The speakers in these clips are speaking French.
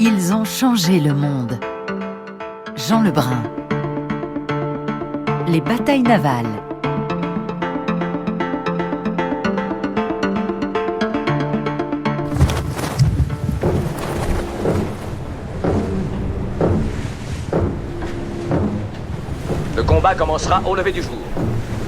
Ils ont changé le monde. Jean Lebrun. Les batailles navales. Le combat commencera au lever du jour.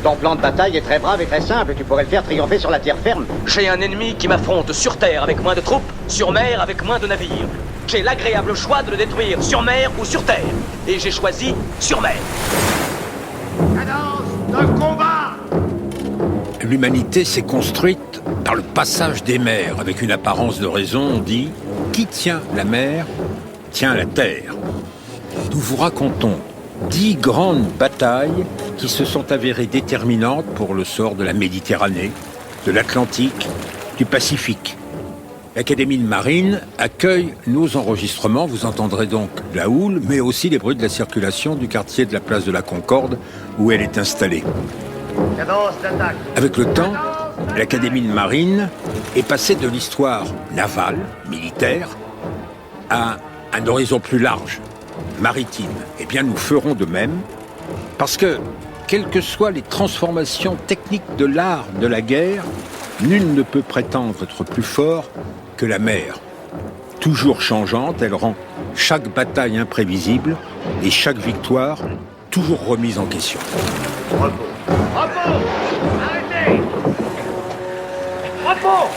Ton plan de bataille est très brave et très simple. Tu pourrais le faire triompher sur la terre ferme. J'ai un ennemi qui m'affronte sur terre avec moins de troupes, sur mer avec moins de navires. J'ai l'agréable choix de le détruire sur mer ou sur terre. Et j'ai choisi sur mer. Cadence de combat! L'humanité s'est construite par le passage des mers. Avec une apparence de raison, on dit « Qui tient la mer, tient la terre ». Nous vous racontons 10 grandes batailles qui se sont avérées déterminantes pour le sort de la Méditerranée, de l'Atlantique, du Pacifique. L'Académie de Marine accueille nos enregistrements. Vous entendrez donc la houle, mais aussi les bruits de la circulation du quartier de la place de la Concorde, où elle est installée. Cadence d'attaque. Avec le temps, l'Académie de Marine est passée de l'histoire navale, militaire, à un horizon plus large, maritime. Eh bien, nous ferons de même, parce que, quelles que soient les transformations techniques de l'art de la guerre, nul ne peut prétendre être plus fort que la mer. Toujours changeante, elle rend chaque bataille imprévisible et chaque victoire toujours remise en question. Repos. Repos! Arrêtez! Repos!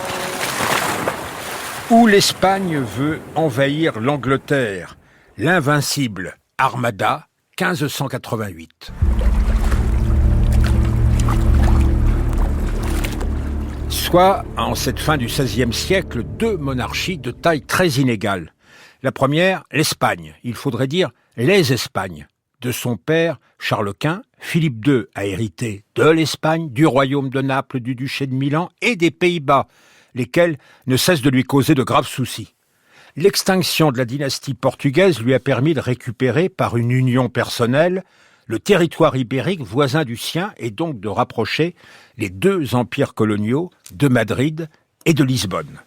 Où l'Espagne veut envahir l'Angleterre, l'invincible Armada, 1588. Soit, en cette fin du XVIe siècle, 2 monarchies de taille très inégale. La première, l'Espagne, il faudrait dire les Espagnes. De son père, Charles Quint, Philippe II a hérité de l'Espagne, du royaume de Naples, du duché de Milan et des Pays-Bas, lesquels ne cessent de lui causer de graves soucis. L'extinction de la dynastie portugaise lui a permis de récupérer, par une union personnelle, le territoire ibérique voisin du sien et donc de rapprocher les 2 empires coloniaux de Madrid et de Lisbonne.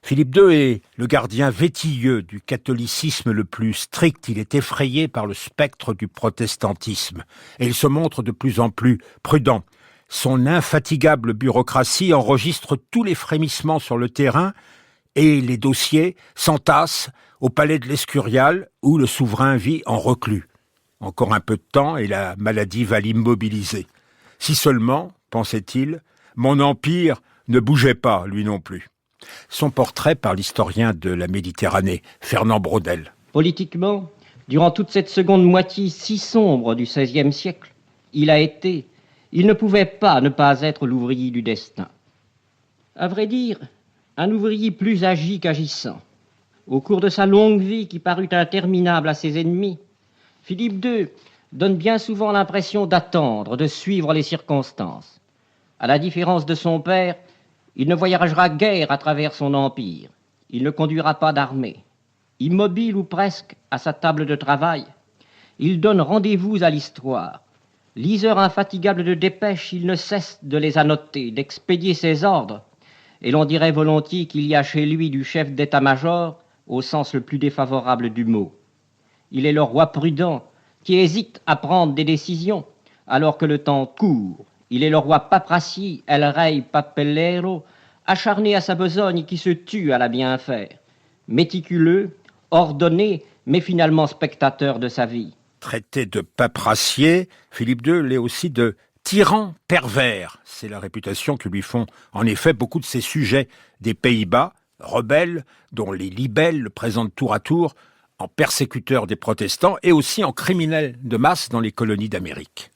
Philippe II est le gardien vétilleux du catholicisme le plus strict. Il est effrayé par le spectre du protestantisme et il se montre de plus en plus prudent. Son infatigable bureaucratie enregistre tous les frémissements sur le terrain et les dossiers s'entassent au palais de l'Escurial où le souverain vit en reclus. Encore un peu de temps et la maladie va l'immobiliser. Si seulement, pensait-il, mon empire ne bougeait pas, lui non plus. Son portrait par l'historien de la Méditerranée, Fernand Braudel. Politiquement, durant toute cette seconde moitié si sombre du XVIe siècle, il ne pouvait pas ne pas être l'ouvrier du destin. À vrai dire, un ouvrier plus agi qu'agissant. Au cours de sa longue vie qui parut interminable à ses ennemis, Philippe II donne bien souvent l'impression d'attendre, de suivre les circonstances. À la différence de son père, il ne voyagera guère à travers son empire. Il ne conduira pas d'armée. Immobile ou presque à sa table de travail, il donne rendez-vous à l'histoire. Liseur infatigable de dépêches, il ne cesse de les annoter, d'expédier ses ordres. Et l'on dirait volontiers qu'il y a chez lui du chef d'état-major au sens le plus défavorable du mot. Il est le roi prudent qui hésite à prendre des décisions alors que le temps court. Il est le roi papracier, el rey papelero, acharné à sa besogne qui se tue à la bien faire. Méticuleux, ordonné, mais finalement spectateur de sa vie. Traité de paperassier, Philippe II l'est aussi de tyran pervers. C'est la réputation que lui font en effet beaucoup de ses sujets des Pays-Bas, rebelles, dont les libelles le présentent tour à tour en persécuteur des protestants et aussi en criminel de masse dans les colonies d'Amérique.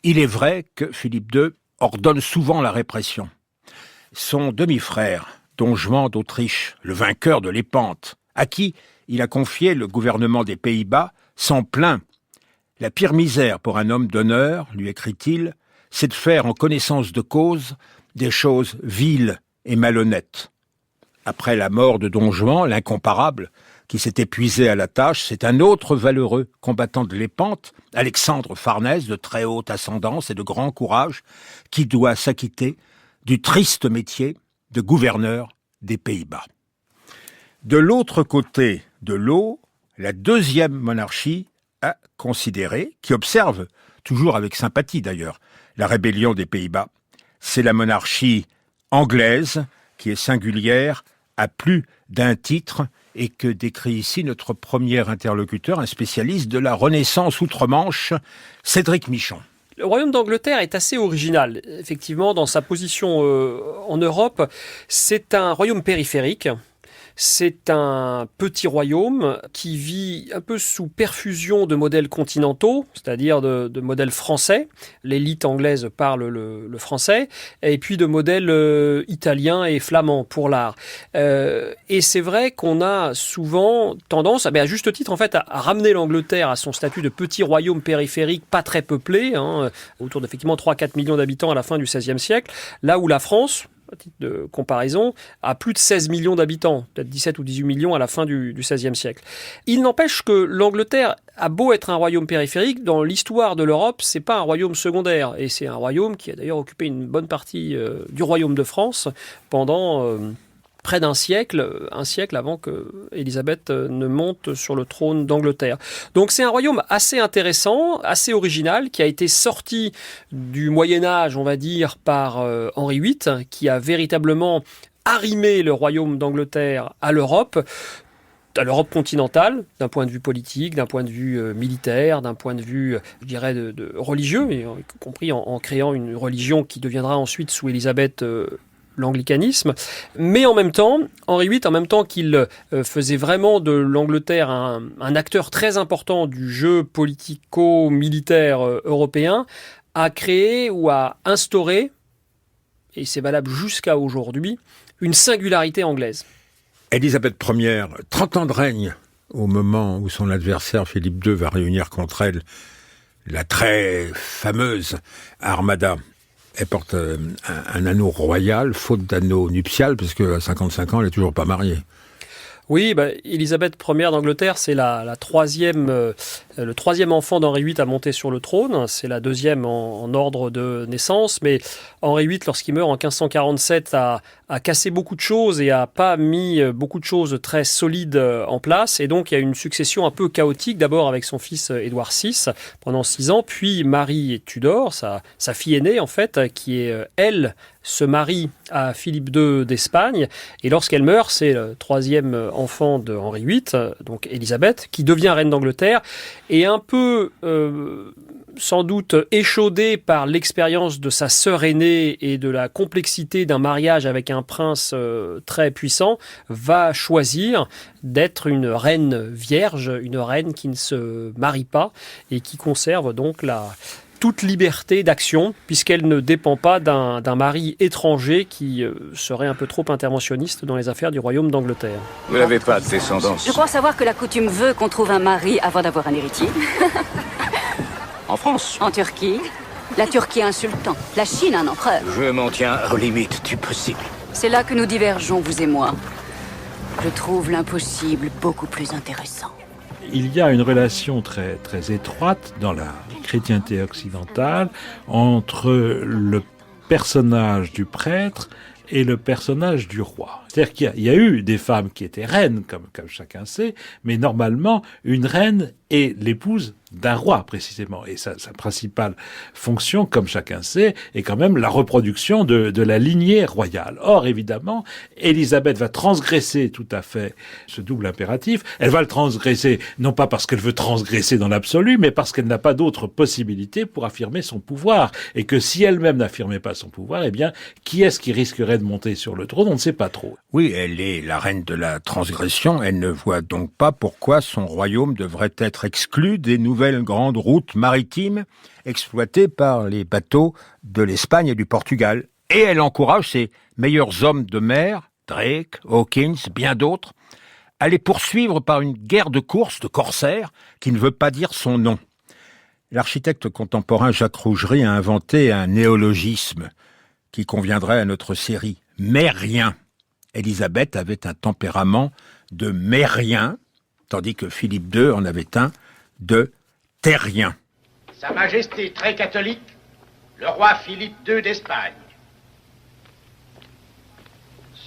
Il est vrai que Philippe II ordonne souvent la répression. Son demi-frère, Don Juan d'Autriche, le vainqueur de Lépante, à qui il a confié le gouvernement des Pays-Bas, s'en plaint. La pire misère pour un homme d'honneur, lui écrit-il, c'est de faire en connaissance de cause des choses viles et malhonnêtes. Après la mort de Don Juan, l'incomparable, qui s'est épuisé à la tâche, c'est un autre valeureux combattant de Lépante, Alexandre Farnèse, de très haute ascendance et de grand courage, qui doit s'acquitter du triste métier de gouverneur des Pays-Bas. De l'autre côté de l'eau, la deuxième monarchie à considérer, qui observe, toujours avec sympathie d'ailleurs, la rébellion des Pays-Bas. C'est la monarchie anglaise, qui est singulière à plus d'un titre et que décrit ici notre premier interlocuteur, un spécialiste de la Renaissance outre-Manche, Cédric Michon. Le royaume d'Angleterre est assez original. Effectivement, dans sa position en Europe, c'est un royaume périphérique. C'est un petit royaume qui vit un peu sous perfusion de modèles continentaux, c'est-à-dire de modèles français. L'élite anglaise parle le français, et puis de modèles italiens et flamands pour l'art. Et c'est vrai qu'on a souvent tendance, à juste titre en fait, à ramener l'Angleterre à son statut de petit royaume périphérique, pas très peuplé, autour d'effectivement 3-4 millions d'habitants à la fin du XVIe siècle, là où la France, à titre de comparaison, à plus de 16 millions d'habitants, peut-être 17 ou 18 millions à la fin du XVIe siècle. Il n'empêche que l'Angleterre a beau être un royaume périphérique, dans l'histoire de l'Europe, c'est pas un royaume secondaire. Et c'est un royaume qui a d'ailleurs occupé une bonne partie du royaume de France pendant près d'un siècle, un siècle avant que Élisabeth ne monte sur le trône d'Angleterre. Donc c'est un royaume assez intéressant, assez original, qui a été sorti du Moyen-Âge, on va dire, par Henri VIII, qui a véritablement arrimé le royaume d'Angleterre à l'Europe continentale, d'un point de vue politique, d'un point de vue militaire, d'un point de vue, je dirais, de religieux, mais y compris en créant une religion qui deviendra ensuite, sous Élisabeth, l'anglicanisme, mais en même temps, Henri VIII, en même temps qu'il faisait vraiment de l'Angleterre un acteur très important du jeu politico-militaire européen, a créé ou a instauré, et c'est valable jusqu'à aujourd'hui, une singularité anglaise. Élisabeth Ier, 30 ans de règne au moment où son adversaire Philippe II va réunir contre elle la très fameuse Armada. Elle porte un anneau royal, faute d'anneau nuptial, parce qu'à 55 ans, elle n'est toujours pas mariée. Oui, Élisabeth Ier d'Angleterre, c'est le troisième enfant d'Henri VIII à monter sur le trône. C'est la deuxième en ordre de naissance. Mais Henri VIII, lorsqu'il meurt en 1547, a cassé beaucoup de choses et a pas mis beaucoup de choses très solides en place. Et donc, il y a une succession un peu chaotique, d'abord avec son fils Édouard VI pendant 6 ans, puis Marie Tudor, sa fille aînée en fait, qui est, elle, se marie à Philippe II d'Espagne. Et lorsqu'elle meurt, c'est le troisième enfant de Henri VIII, donc Élisabeth, qui devient reine d'Angleterre, et un peu, sans doute, échaudée par l'expérience de sa sœur aînée et de la complexité d'un mariage avec un prince très puissant, va choisir d'être une reine vierge, une reine qui ne se marie pas et qui conserve donc toute liberté d'action, puisqu'elle ne dépend pas d'un mari étranger qui serait un peu trop interventionniste dans les affaires du royaume d'Angleterre. Vous n'avez pas de descendance. Je crois savoir que la coutume veut qu'on trouve un mari avant d'avoir un héritier. En France? En Turquie. La Turquie a un sultan. La Chine a un empereur. Je m'en tiens aux limites du possible. C'est là que nous divergeons, vous et moi. Je trouve l'impossible beaucoup plus intéressant. Il y a une relation très, très étroite dans la chrétienté occidentale entre le personnage du prêtre et le personnage du roi. C'est-à-dire qu'il y a eu des femmes qui étaient reines, comme chacun sait, mais normalement, une reine est l'épouse d'un roi, précisément. Et sa principale fonction, comme chacun sait, est quand même la reproduction de la lignée royale. Or, évidemment, Élisabeth va transgresser tout à fait ce double impératif. Elle va le transgresser, non pas parce qu'elle veut transgresser dans l'absolu, mais parce qu'elle n'a pas d'autre possibilité pour affirmer son pouvoir. Et que si elle-même n'affirmait pas son pouvoir, eh bien, qui est-ce qui risquerait de monter sur le trône? On ne sait pas trop. Oui, elle est la reine de la transgression. Elle ne voit donc pas pourquoi son royaume devrait être exclu des nouvelles grandes routes maritimes exploitées par les bateaux de l'Espagne et du Portugal. Et elle encourage ses meilleurs hommes de mer, Drake, Hawkins, bien d'autres, à les poursuivre par une guerre de course de corsaires qui ne veut pas dire son nom. L'architecte contemporain Jacques Rougerie a inventé un néologisme qui conviendrait à notre série, mérien. Élisabeth avait un tempérament de mérien, tandis que Philippe II en avait un de terrien. Sa Majesté très catholique, le roi Philippe II d'Espagne.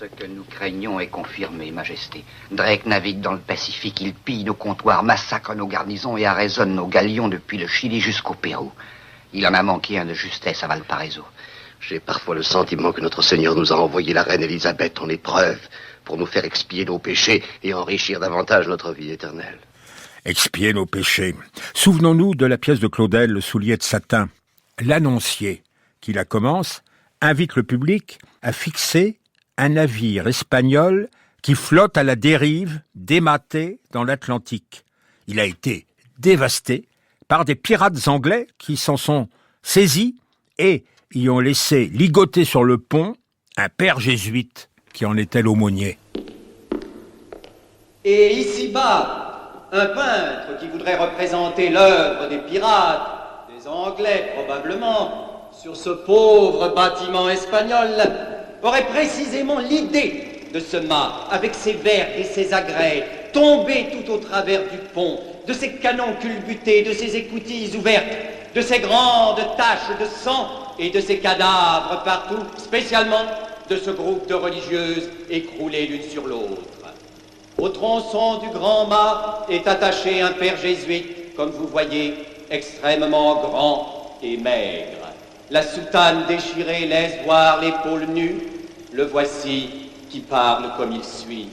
Ce que nous craignons est confirmé, Majesté. Drake navigue dans le Pacifique, il pille nos comptoirs, massacre nos garnisons et arraisonne nos galions depuis le Chili jusqu'au Pérou. Il en a manqué un de justesse à Valparaiso. J'ai parfois le sentiment que notre Seigneur nous a envoyé la reine Élisabeth en épreuve pour nous faire expier nos péchés et enrichir davantage notre vie éternelle. Expier nos péchés. Souvenons-nous de la pièce de Claudel, Le soulier de satin. L'annoncier, qui la commence, invite le public à fixer un navire espagnol qui flotte à la dérive, dématé dans l'Atlantique. Il a été dévasté par des pirates anglais qui s'en sont saisis et y ont laissé ligoter sur le pont un père jésuite qui en était l'aumônier. Et ici-bas, un peintre qui voudrait représenter l'œuvre des pirates, des Anglais probablement, sur ce pauvre bâtiment espagnol, aurait précisément l'idée de ce mât, avec ses vergues et ses agrès, tombés tout au travers du pont, de ses canons culbutés, de ses écoutilles ouvertes, de ses grandes taches de sang et de ses cadavres partout, spécialement de ce groupe de religieuses écroulées l'une sur l'autre. Au tronçon du grand mât est attaché un père jésuite, comme vous voyez, extrêmement grand et maigre. La soutane déchirée laisse voir l'épaule nue. Le voici qui parle comme il suit.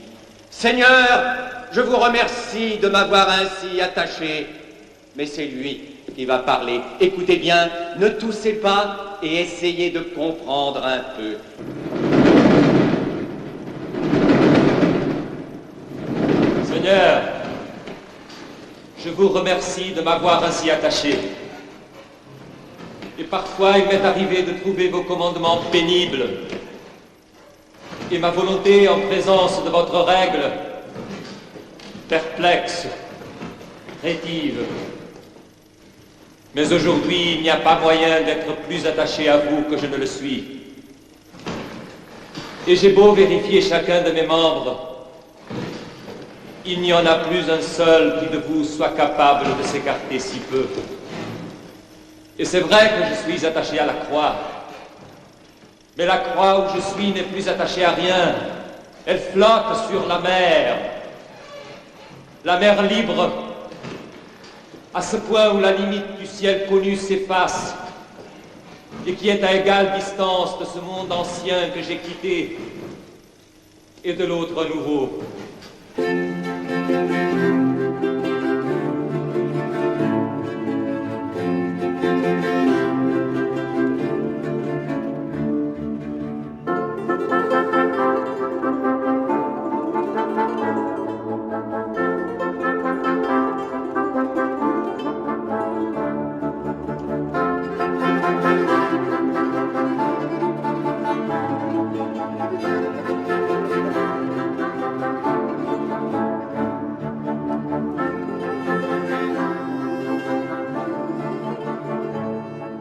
Seigneur, je vous remercie de m'avoir ainsi attaché, mais c'est lui qui va parler. Écoutez bien, ne toussez pas et essayez de comprendre un peu. Seigneur, je vous remercie de m'avoir ainsi attaché. Et parfois, il m'est arrivé de trouver vos commandements pénibles et ma volonté en présence de votre règle perplexe, rétive. Mais aujourd'hui, il n'y a pas moyen d'être plus attaché à vous que je ne le suis. Et j'ai beau vérifier chacun de mes membres, il n'y en a plus un seul qui de vous soit capable de s'écarter si peu. Et c'est vrai que je suis attaché à la croix. Mais la croix où je suis n'est plus attachée à rien. Elle flotte sur la mer libre, à ce point où la limite du ciel connu s'efface et qui est à égale distance de ce monde ancien que j'ai quitté et de l'autre nouveau.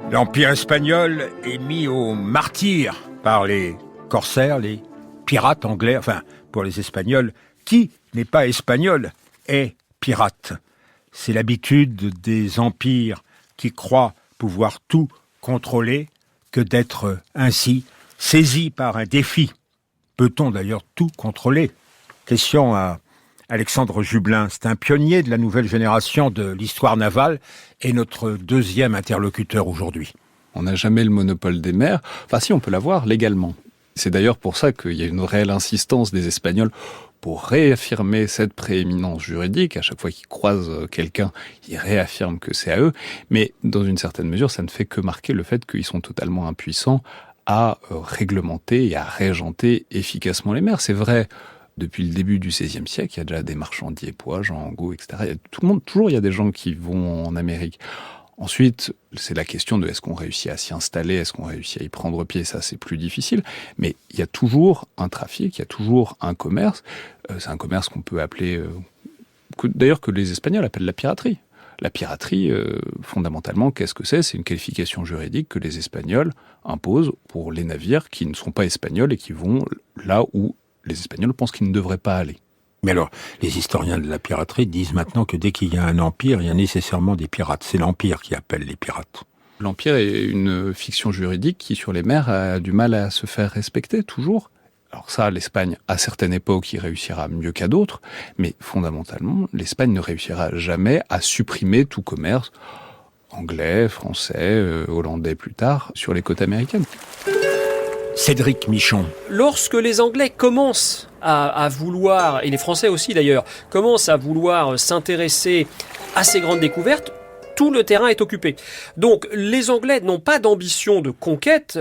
L'Empire espagnol est mis au martyre par les corsaires, les pirates anglais, enfin, pour les Espagnols, qui n'est pas espagnol est pirate. C'est l'habitude des empires qui croient pouvoir tout contrôler que d'être ainsi saisis par un défi. Peut-on d'ailleurs tout contrôler ? Question à Alexandre Jublin, c'est un pionnier de la nouvelle génération de l'histoire navale et notre deuxième interlocuteur aujourd'hui. On n'a jamais le monopole des mers. Enfin si, on peut l'avoir légalement. C'est d'ailleurs pour ça qu'il y a une réelle insistance des Espagnols pour réaffirmer cette prééminence juridique. À chaque fois qu'ils croisent quelqu'un, ils réaffirment que c'est à eux. Mais dans une certaine mesure, ça ne fait que marquer le fait qu'ils sont totalement impuissants à réglementer et à régenter efficacement les mers. C'est vrai. Depuis le début du XVIe siècle, il y a déjà des marchands diepois, Jean Angot, etc. Toujours, il y a des gens qui vont en Amérique. Ensuite, c'est la question de est-ce qu'on réussit à s'y installer, est-ce qu'on réussit à y prendre pied, ça c'est plus difficile. Mais il y a toujours un trafic, il y a toujours un commerce. C'est un commerce qu'on peut appeler, d'ailleurs que les Espagnols appellent la piraterie. La piraterie, fondamentalement, qu'est-ce que c'est ? C'est une qualification juridique que les Espagnols imposent pour les navires qui ne sont pas espagnols et qui vont là où les Espagnols pensent qu'ils ne devraient pas aller. Mais alors, les historiens de la piraterie disent maintenant que dès qu'il y a un empire, il y a nécessairement des pirates. C'est l'empire qui appelle les pirates. L'empire est une fiction juridique qui, sur les mers, a du mal à se faire respecter, toujours. Alors ça, l'Espagne, à certaines époques, y réussira mieux qu'à d'autres, mais fondamentalement, l'Espagne ne réussira jamais à supprimer tout commerce anglais, français, hollandais plus tard, sur les côtes américaines. Cédric Michon. Lorsque les Anglais commencent à vouloir, et les Français aussi d'ailleurs, commencent à vouloir s'intéresser à ces grandes découvertes, tout le terrain est occupé. Donc les Anglais n'ont pas d'ambition de conquête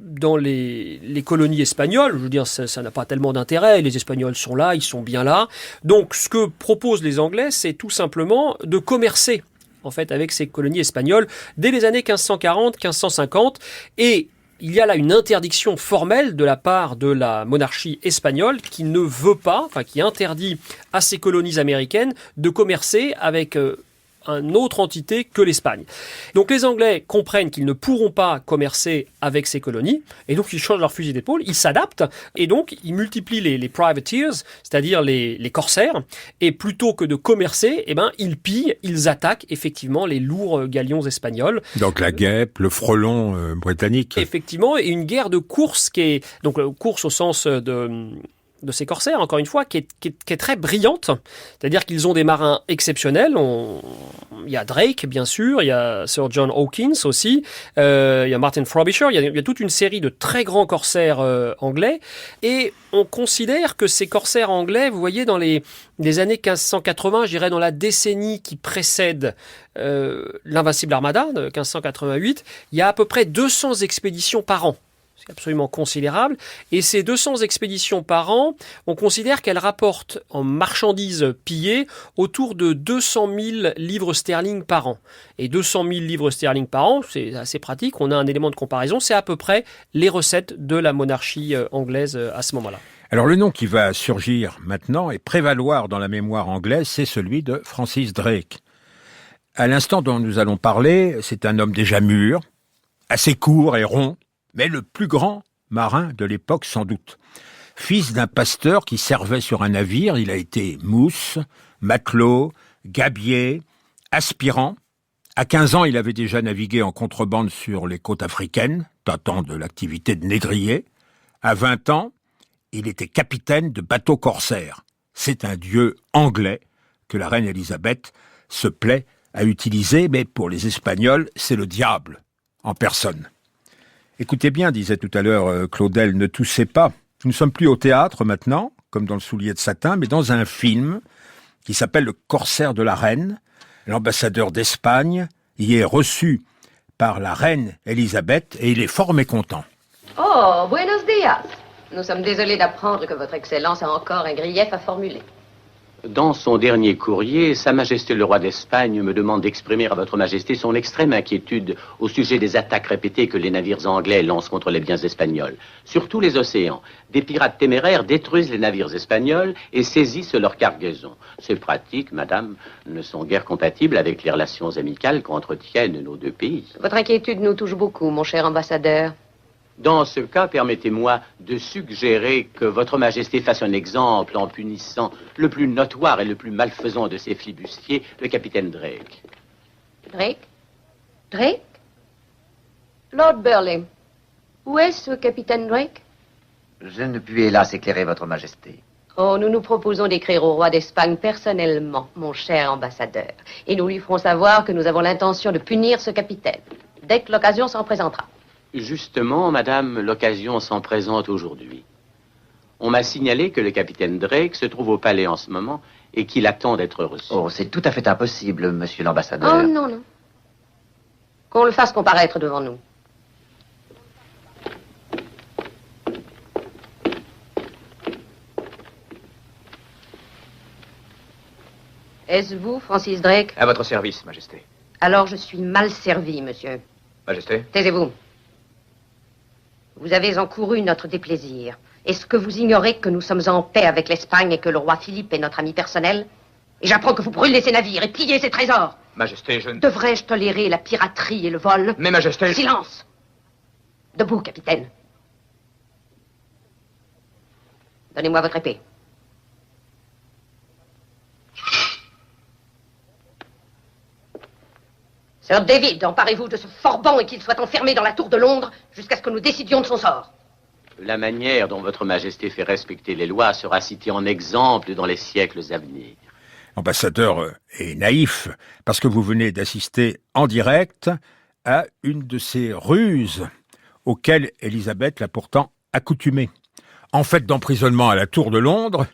dans les colonies espagnoles. Je veux dire, ça n'a pas tellement d'intérêt. Les Espagnols sont là, ils sont bien là. Donc ce que proposent les Anglais, c'est tout simplement de commercer en fait avec ces colonies espagnoles dès les années 1540, 1550. Et il y a là une interdiction formelle de la part de la monarchie espagnole qui ne veut pas, enfin qui interdit à ces colonies américaines de commercer avec une autre entité que l'Espagne. Donc les Anglais comprennent qu'ils ne pourront pas commercer avec ces colonies, et donc ils changent leur fusil d'épaule, ils s'adaptent, et donc ils multiplient les privateers, c'est-à-dire les corsaires, et plutôt que de commercer, ils pillent, ils attaquent effectivement les lourds galions espagnols. Donc la guêpe, le frelon britannique. Effectivement, et une guerre de course qui est, donc course au sens de ces corsaires, encore une fois, qui est très brillante. C'est-à-dire qu'ils ont des marins exceptionnels. Il y a Drake, bien sûr, il y a Sir John Hawkins aussi, il y a Martin Frobisher, il y a toute une série de très grands corsaires anglais. Et on considère que ces corsaires anglais, vous voyez, dans les années 1580, je dirais dans la décennie qui précède l'Invincible Armada de 1588, il y a à peu près 200 expéditions par an. C'est absolument considérable. Et ces 200 expéditions par an, on considère qu'elles rapportent en marchandises pillées autour de 200 000 livres sterling par an. Et 200 000 livres sterling par an, c'est assez pratique. On a un élément de comparaison. C'est à peu près les recettes de la monarchie anglaise à ce moment-là. Alors le nom qui va surgir maintenant et prévaloir dans la mémoire anglaise, c'est celui de Francis Drake. À l'instant dont nous allons parler, c'est un homme déjà mûr, assez court et rond, mais le plus grand marin de l'époque sans doute. Fils d'un pasteur qui servait sur un navire, il a été mousse, matelot, gabier, aspirant. À 15 ans, il avait déjà navigué en contrebande sur les côtes africaines, tentant de l'activité de négrier. À 20 ans, il était capitaine de bateaux corsaires. C'est un dieu anglais que la reine Élisabeth se plaît à utiliser, mais pour les Espagnols, c'est le diable en personne. Écoutez bien, disait tout à l'heure Claudel, ne toussez pas. Nous ne sommes plus au théâtre maintenant, comme dans Le Soulier de Satin, mais dans un film qui s'appelle Le Corsaire de la Reine. L'ambassadeur d'Espagne y est reçu par la reine Élisabeth et il est fort mécontent. Oh, buenos días. Nous sommes désolés d'apprendre que votre Excellence a encore un grief à formuler. Dans son dernier courrier, Sa Majesté le roi d'Espagne me demande d'exprimer à votre Majesté son extrême inquiétude au sujet des attaques répétées que les navires anglais lancent contre les biens espagnols. Sur tous les océans, des pirates téméraires détruisent les navires espagnols et saisissent leur cargaison. Ces pratiques, madame, ne sont guère compatibles avec les relations amicales qu'entretiennent nos deux pays. Votre inquiétude nous touche beaucoup, mon cher ambassadeur. Dans ce cas, permettez-moi de suggérer que votre Majesté fasse un exemple en punissant le plus notoire et le plus malfaisant de ses flibustiers, le capitaine Drake. Drake? Drake? Lord Burleigh, où est ce capitaine Drake? Je ne puis hélas éclairer votre Majesté. Oh, nous nous proposons d'écrire au roi d'Espagne personnellement, mon cher ambassadeur. Et nous lui ferons savoir que nous avons l'intention de punir ce capitaine, dès que l'occasion s'en présentera. Justement, madame, l'occasion s'en présente aujourd'hui. On m'a signalé que le capitaine Drake se trouve au palais en ce moment et qu'il attend d'être reçu. Oh, c'est tout à fait impossible, monsieur l'ambassadeur. Oh, non, non. Qu'on le fasse comparaître devant nous. Est-ce vous, Francis Drake? À votre service, Majesté. Alors je suis mal servi, monsieur. Majesté. Taisez-vous. Vous avez encouru notre déplaisir. Est-ce que vous ignorez que nous sommes en paix avec l'Espagne et que le roi Philippe est notre ami personnel? Et j'apprends que vous brûlez ses navires et pillez ses trésors. Majesté, je ne... Devrais-je tolérer la piraterie et le vol? Mais Majesté... Silence! Debout, capitaine. Donnez-moi votre épée. Sir David, emparez-vous de ce forban et qu'il soit enfermé dans la tour de Londres jusqu'à ce que nous décidions de son sort. La manière dont votre majesté fait respecter les lois sera citée en exemple dans les siècles à venir. Ambassadeur est naïf, parce que vous venez d'assister en direct à une de ces ruses auxquelles Élisabeth l'a pourtant accoutumé. En fait d'emprisonnement à la Tour de Londres,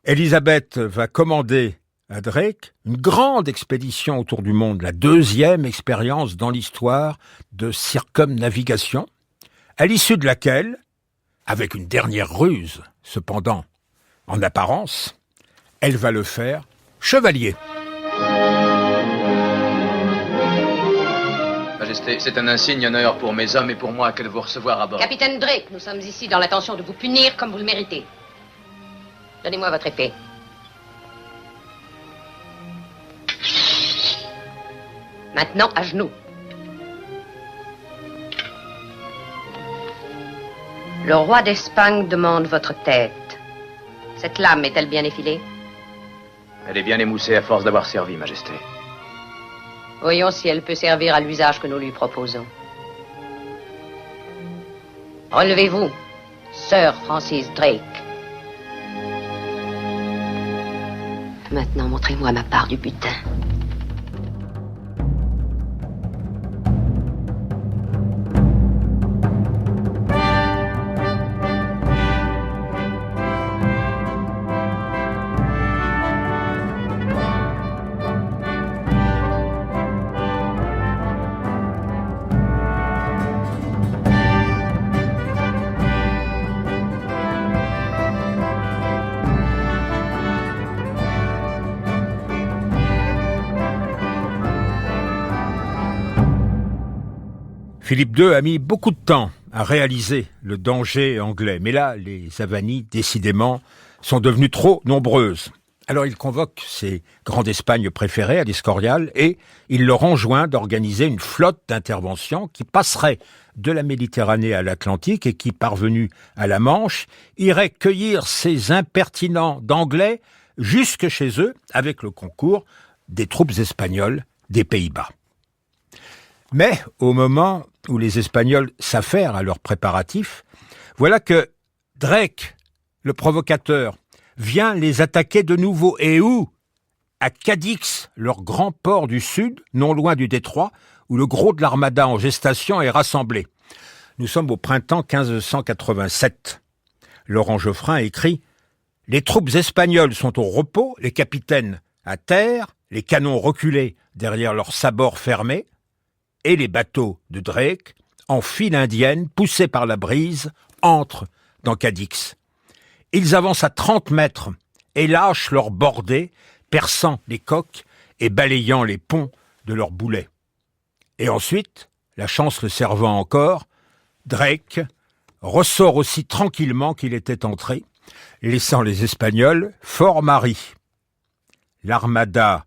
Élisabeth va commander à Drake une grande expédition autour du monde, la 2e expérience dans l'histoire de circumnavigation, à l'issue de laquelle, avec une dernière ruse, cependant, en apparence, elle va le faire chevalier. Majesté, c'est un insigne honneur pour mes hommes et pour moi que de vous recevoir à bord. Capitaine Drake, nous sommes ici dans l'intention de vous punir comme vous le méritez. Donnez-moi votre épée. Maintenant, à genoux. Le roi d'Espagne demande votre tête. Cette lame est-elle bien effilée? Elle est bien émoussée à force d'avoir servi, Majesté. Voyons si elle peut servir à l'usage que nous lui proposons. Relevez-vous, Sir Francis Drake. Maintenant, montrez-moi ma part du butin. Philippe II a mis beaucoup de temps à réaliser le danger anglais. Mais là, les avanies, décidément, sont devenues trop nombreuses. Alors il convoque ses grands d'Espagne préférés à l'Escorial et il leur enjoint d'organiser une flotte d'intervention qui passerait de la Méditerranée à l'Atlantique et qui, parvenue à la Manche, irait cueillir ces impertinents d'Anglais jusque chez eux avec le concours des troupes espagnoles des Pays-Bas. Mais au moment où les Espagnols s'affairent à leurs préparatifs, voilà que Drake, le provocateur, vient les attaquer de nouveau. Et où? À Cadix, leur grand port du sud, non loin du détroit, où le gros de l'armada en gestation est rassemblé. Nous sommes au printemps 1587. Laurent Geoffrin écrit « Les troupes espagnoles sont au repos, les capitaines à terre, les canons reculés derrière leurs sabords fermés, et les bateaux de Drake, en file indienne, poussés par la brise, entrent dans Cadix. Ils avancent à 30 mètres et lâchent leurs bordées, perçant les coques et balayant les ponts de leurs boulets. Et ensuite, la chance le servant encore, Drake ressort aussi tranquillement qu'il était entré, laissant les Espagnols fort maris. L'armada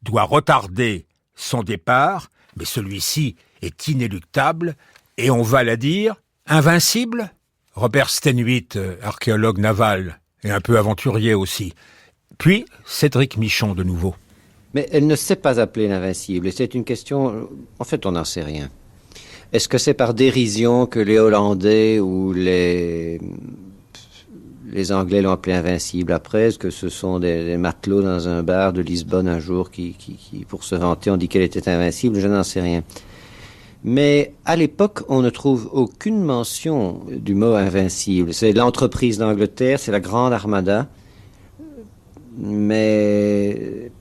doit retarder son départ, mais celui-ci est inéluctable et on va la dire invincible. Robert Stenhuit, archéologue naval et un peu aventurier aussi. Puis Cédric Michon de nouveau. Mais elle ne s'est pas appelée l'invincible et c'est une question... En fait, on n'en sait rien. Est-ce que c'est par dérision que les Hollandais ou les Anglais l'ont appelée invincible après? Est-ce que ce sont des matelots dans un bar de Lisbonne un jour qui pour se vanter, ont dit qu'elle était invincible? Je n'en sais rien. Mais à l'époque, on ne trouve aucune mention du mot invincible. C'est l'entreprise d'Angleterre, c'est la grande armada. Mais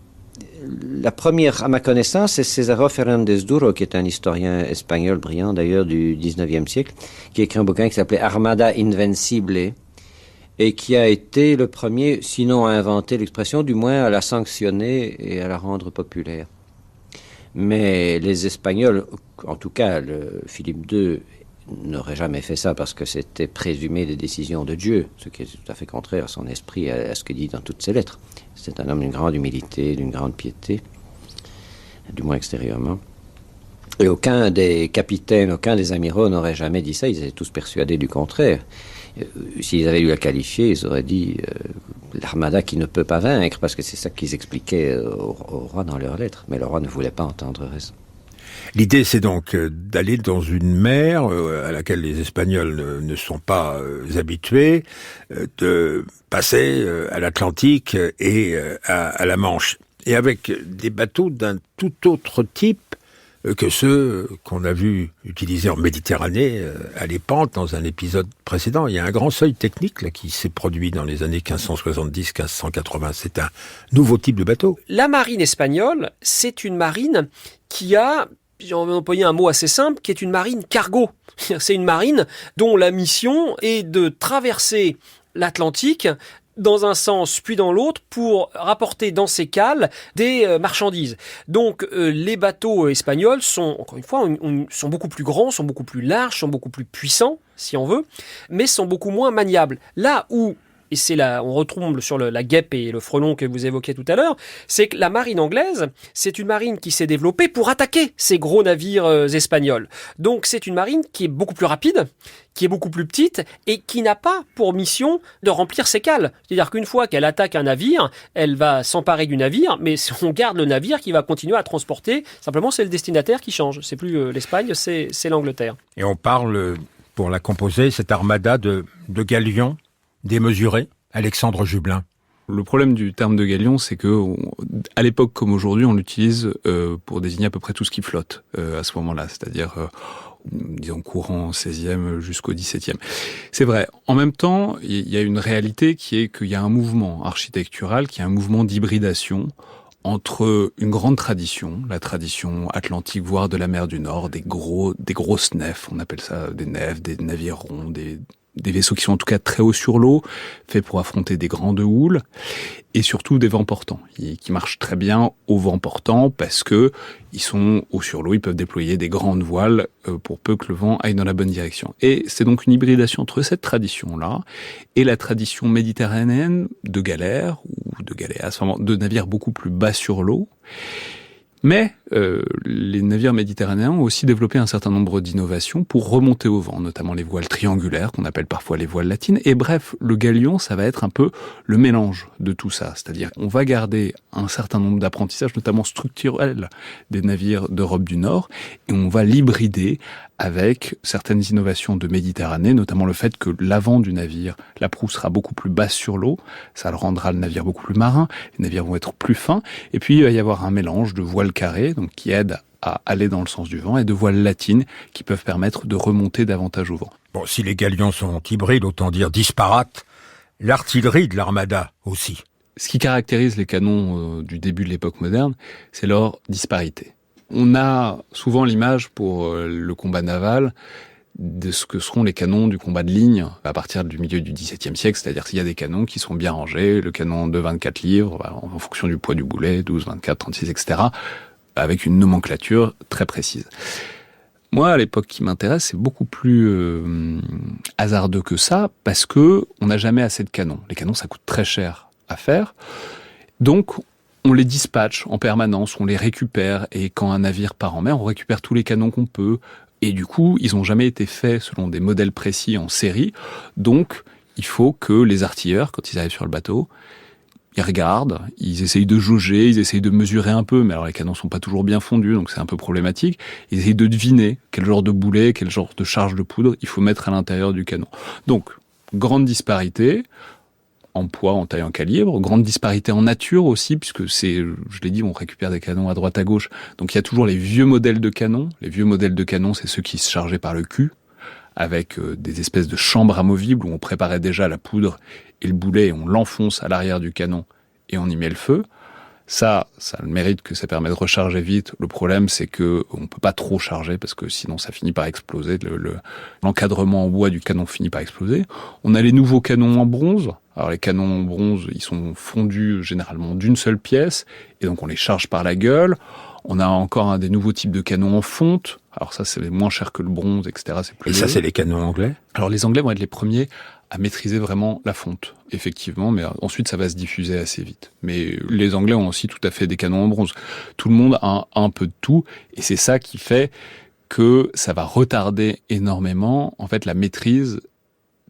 la première, à ma connaissance, c'est César Fernández Duro, qui est un historien espagnol brillant d'ailleurs du 19e siècle, qui a écrit un bouquin qui s'appelait Armada Invencible, et qui a été le premier, sinon à inventer l'expression, du moins à la sanctionner et à la rendre populaire. Mais les Espagnols, en tout cas Philippe II, n'aurait jamais fait ça parce que c'était présumé des décisions de Dieu, ce qui est tout à fait contraire à son esprit, à ce qu'il dit dans toutes ses lettres. C'est un homme d'une grande humilité, d'une grande piété, du moins extérieurement. Et aucun des capitaines, aucun des amiraux n'aurait jamais dit ça, ils étaient tous persuadés du contraire. S'ils avaient dû la qualifier, ils auraient dit l'armada qui ne peut pas vaincre, parce que c'est ça qu'ils expliquaient au roi dans leurs lettres. Mais le roi ne voulait pas entendre raison. L'idée, c'est donc d'aller dans une mer à laquelle les Espagnols ne sont pas habitués, de passer à l'Atlantique et à la Manche. Et avec des bateaux d'un tout autre type que ceux qu'on a vus utiliser en Méditerranée à l'Épante dans un épisode précédent. Il y a un grand seuil technique là, qui s'est produit dans les années 1570-1580. C'est un nouveau type de bateau. La marine espagnole, c'est une marine qui a, si on veut employer un mot assez simple, qui est une marine cargo. C'est une marine dont la mission est de traverser l'Atlantique dans un sens puis dans l'autre pour rapporter dans ses cales des marchandises. Donc les bateaux espagnols sont, encore une fois, sont beaucoup plus grands, sont beaucoup plus larges, sont beaucoup plus puissants, si on veut, mais sont beaucoup moins maniables. Là où, et c'est là, on retombe sur la guêpe et le frelon que vous évoquiez tout à l'heure, c'est que la marine anglaise, c'est une marine qui s'est développée pour attaquer ces gros navires espagnols. Donc c'est une marine qui est beaucoup plus rapide, qui est beaucoup plus petite et qui n'a pas pour mission de remplir ses cales. C'est-à-dire qu'une fois qu'elle attaque un navire, elle va s'emparer du navire, mais on garde le navire qui va continuer à transporter. Simplement, c'est le destinataire qui change. C'est plus l'Espagne, c'est l'Angleterre. Et on parle, pour la composer, cette armada de galions démesurés. Alexandre Jublin. Le problème du terme de galion, c'est que à l'époque comme aujourd'hui, on l'utilise pour désigner à peu près tout ce qui flotte à ce moment-là, c'est-à-dire disons courant 16e jusqu'au 17e. C'est vrai. En même temps, il y a une réalité qui est qu'il y a un mouvement architectural, qui est un mouvement d'hybridation entre une grande tradition, la tradition atlantique, voire de la mer du Nord, des grosses nefs, on appelle ça des nefs, des navires ronds, des vaisseaux qui sont en tout cas très hauts sur l'eau, faits pour affronter des grandes houles, et surtout des vents portants, qui marchent très bien au vent portant parce que ils sont hauts sur l'eau, ils peuvent déployer des grandes voiles pour peu que le vent aille dans la bonne direction. Et c'est donc une hybridation entre cette tradition-là et la tradition méditerranéenne de galères, ou de galéas, de navires beaucoup plus bas sur l'eau. Mais les navires méditerranéens ont aussi développé un certain nombre d'innovations pour remonter au vent, notamment les voiles triangulaires, qu'on appelle parfois les voiles latines. Et bref, le galion, ça va être un peu le mélange de tout ça. C'est-à-dire, on va garder un certain nombre d'apprentissages, notamment structurels, des navires d'Europe du Nord, et on va l'hybrider avec certaines innovations de Méditerranée, notamment le fait que l'avant du navire, la proue sera beaucoup plus basse sur l'eau, ça le rendra le navire beaucoup plus marin, les navires vont être plus fins, et puis il va y avoir un mélange de voiles carrées, donc qui aident à aller dans le sens du vent, et de voiles latines qui peuvent permettre de remonter davantage au vent. Bon, si les galions sont hybrides, autant dire disparates, l'artillerie de l'armada aussi. Ce qui caractérise les canons du début de l'époque moderne, c'est leur disparité. On a souvent l'image pour le combat naval de ce que seront les canons du combat de ligne à partir du milieu du XVIIe siècle, c'est-à-dire qu'il y a des canons qui sont bien rangés, le canon de 24 livres, en fonction du poids du boulet, 12, 24, 36, etc., avec une nomenclature très précise. Moi, à l'époque qui m'intéresse, c'est beaucoup plus hasardeux que ça, parce que on n'a jamais assez de canons. Les canons, ça coûte très cher à faire, donc on les dispatche en permanence, on les récupère, et quand un navire part en mer, on récupère tous les canons qu'on peut, et du coup, ils n'ont jamais été faits selon des modèles précis en série, donc il faut que les artilleurs, quand ils arrivent sur le bateau, ils regardent, ils essayent de jauger, ils essayent de mesurer un peu, mais alors les canons sont pas toujours bien fondus, donc c'est un peu problématique, ils essayent de deviner quel genre de boulet, quel genre de charge de poudre il faut mettre à l'intérieur du canon. Donc, grande disparité, en poids, en taille, en calibre, grande disparité en nature aussi, puisque je l'ai dit, on récupère des canons à droite à gauche, donc il y a toujours les vieux modèles de canons. Les vieux modèles de canons, c'est ceux qui se chargeaient par le cul, avec des espèces de chambres amovibles où on préparait déjà la poudre et le boulet, et on l'enfonce à l'arrière du canon et on y met le feu. Ça a le mérite que ça permet de recharger vite. Le problème, c'est que on peut pas trop charger parce que sinon ça finit par exploser. L'encadrement en bois du canon finit par exploser. On a les nouveaux canons en bronze. Alors les canons en bronze, ils sont fondus généralement d'une seule pièce et donc on les charge par la gueule. On a encore des nouveaux types de canons en fonte. Alors ça, c'est moins cher que le bronze, etc. C'est plus et ça, c'est les canons anglais? Alors les Anglais vont être les premiers à maîtriser vraiment la fonte, effectivement, mais ensuite ça va se diffuser assez vite. Mais les Anglais ont aussi tout à fait des canons en bronze. Tout le monde a un peu de tout, et c'est ça qui fait que ça va retarder énormément, en fait, la maîtrise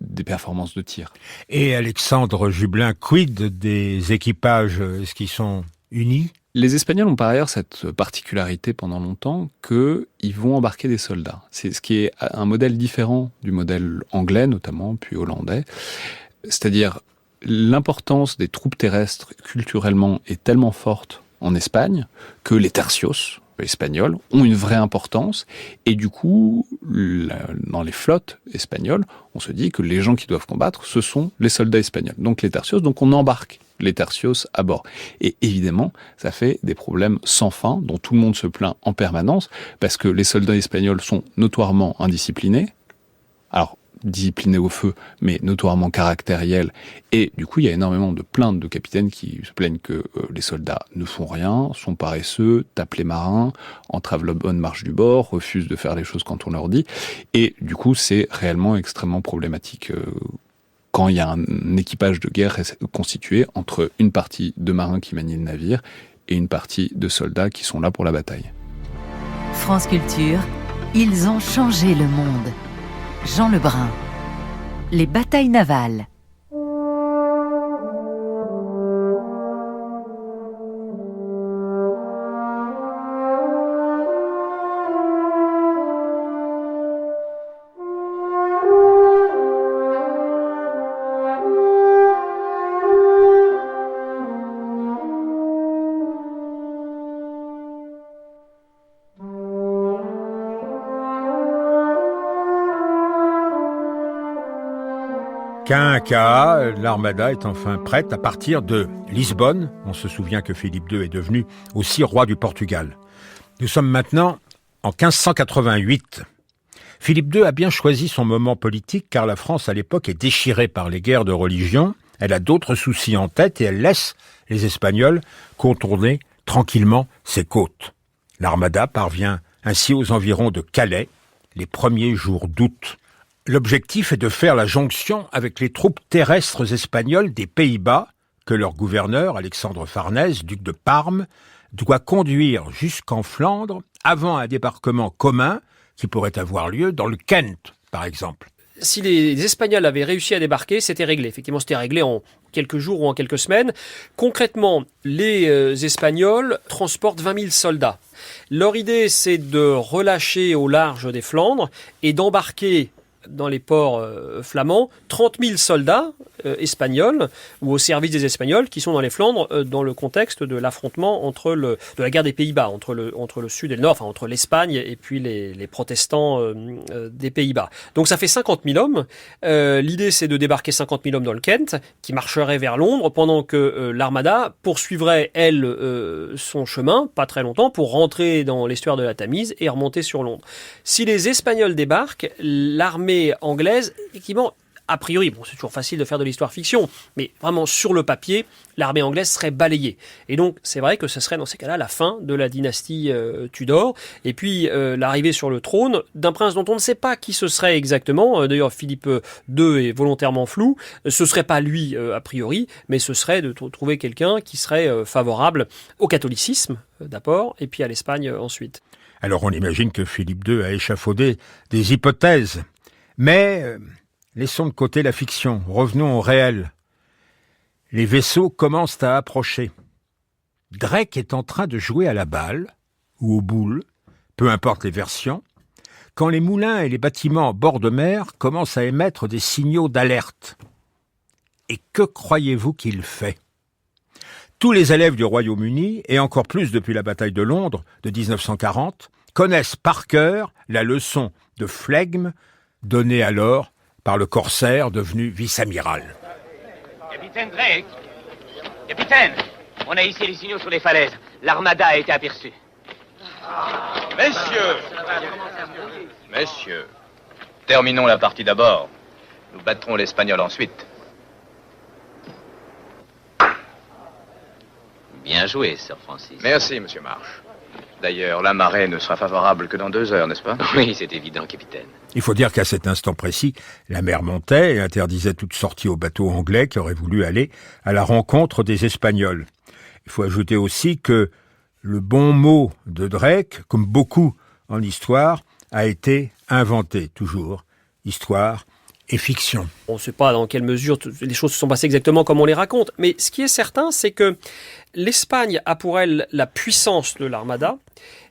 des performances de tir. Et Alexandre Jublin, quid des équipages? Est-ce qu'ils sont unis? Les Espagnols ont par ailleurs cette particularité pendant longtemps qu'ils vont embarquer des soldats. C'est ce qui est un modèle différent du modèle anglais notamment, puis hollandais. C'est-à-dire l'importance des troupes terrestres culturellement est tellement forte en Espagne que les tercios espagnols ont une vraie importance et du coup, dans les flottes espagnoles, on se dit que les gens qui doivent combattre, ce sont les soldats espagnols, donc les tercios, donc on embarque les tercios à bord. Et évidemment, ça fait des problèmes sans fin dont tout le monde se plaint en permanence parce que les soldats espagnols sont notoirement indisciplinés. Alors, disciplinés au feu, mais notoirement caractériels. Et du coup, il y a énormément de plaintes de capitaines qui se plaignent que les soldats ne font rien, sont paresseux, tapent les marins, entravent la bonne marche du bord, refusent de faire les choses quand on leur dit. Et du coup, c'est réellement extrêmement problématique quand il y a un équipage de guerre constitué entre une partie de marins qui manient le navire et une partie de soldats qui sont là pour la bataille. France Culture, ils ont changé le monde. Jean Lebrun. Les batailles navales. Qu'un l'armada est enfin prête à partir de Lisbonne. On se souvient que Philippe II est devenu aussi roi du Portugal. Nous sommes maintenant en 1588. Philippe II a bien choisi son moment politique car la France à l'époque est déchirée par les guerres de religion. Elle a d'autres soucis en tête et elle laisse les Espagnols contourner tranquillement ses côtes. L'armada parvient ainsi aux environs de Calais les premiers jours d'août. L'objectif est de faire la jonction avec les troupes terrestres espagnoles des Pays-Bas que leur gouverneur, Alexandre Farnèse, duc de Parme, doit conduire jusqu'en Flandre avant un débarquement commun qui pourrait avoir lieu dans le Kent, par exemple. Si les Espagnols avaient réussi à débarquer, c'était réglé. Effectivement, c'était réglé en quelques jours ou en quelques semaines. Concrètement, les Espagnols transportent 20 000 soldats. Leur idée, c'est de relâcher au large des Flandres et d'embarquer dans les ports flamands, 30 000 soldats espagnols ou au service des Espagnols qui sont dans les Flandres dans le contexte de l'affrontement de la guerre des Pays-Bas, entre le sud et le nord, enfin entre l'Espagne et puis les protestants des Pays-Bas. Donc ça fait 50 000 hommes. L'idée c'est de débarquer 50 000 hommes dans le Kent qui marcheraient vers Londres pendant que l'armada poursuivrait, elle, son chemin, pas très longtemps, pour rentrer dans l'estuaire de la Tamise et remonter sur Londres. Si les Espagnols débarquent, l'armée anglaise, effectivement, a priori, bon, c'est toujours facile de faire de l'histoire-fiction, mais vraiment sur le papier, l'armée anglaise serait balayée. Et donc, c'est vrai que ce serait dans ces cas-là la fin de la dynastie Tudor, et puis l'arrivée sur le trône d'un prince dont on ne sait pas qui ce serait exactement. D'ailleurs, Philippe II est volontairement flou. Ce serait pas lui a priori, mais ce serait de trouver quelqu'un qui serait favorable au catholicisme d'abord, et puis à l'Espagne ensuite. Alors, on imagine que Philippe II a échafaudé des hypothèses, mais laissons de côté la fiction, revenons au réel. Les vaisseaux commencent à approcher. Drake est en train de jouer à la balle, ou aux boules, peu importe les versions, quand les moulins et les bâtiments en bord de mer commencent à émettre des signaux d'alerte. Et que croyez-vous qu'il fait ? Tous les élèves du Royaume-Uni, et encore plus depuis la bataille de Londres de 1940, connaissent par cœur la leçon de flegme donnée alors par le corsaire devenu vice-amiral. Capitaine Drake! Capitaine! On a ici les signaux sur les falaises. L'armada a été aperçue. Messieurs, terminons la partie d'abord. Nous battrons l'Espagnol ensuite. Bien joué, Sir Francis. Merci, Monsieur Marsh. D'ailleurs, la marée ne sera favorable que dans 2 heures, n'est-ce pas? Oui, c'est évident, capitaine. Il faut dire qu'à cet instant précis, la mer montait et interdisait toute sortie aux bateaux anglais qui auraient voulu aller à la rencontre des Espagnols. Il faut ajouter aussi que le bon mot de Drake, comme beaucoup en histoire, a été inventé toujours. Histoire et fiction. On ne sait pas dans quelle mesure les choses se sont passées exactement comme on les raconte, mais ce qui est certain, c'est que L'Espagne a pour elle la puissance de l'armada,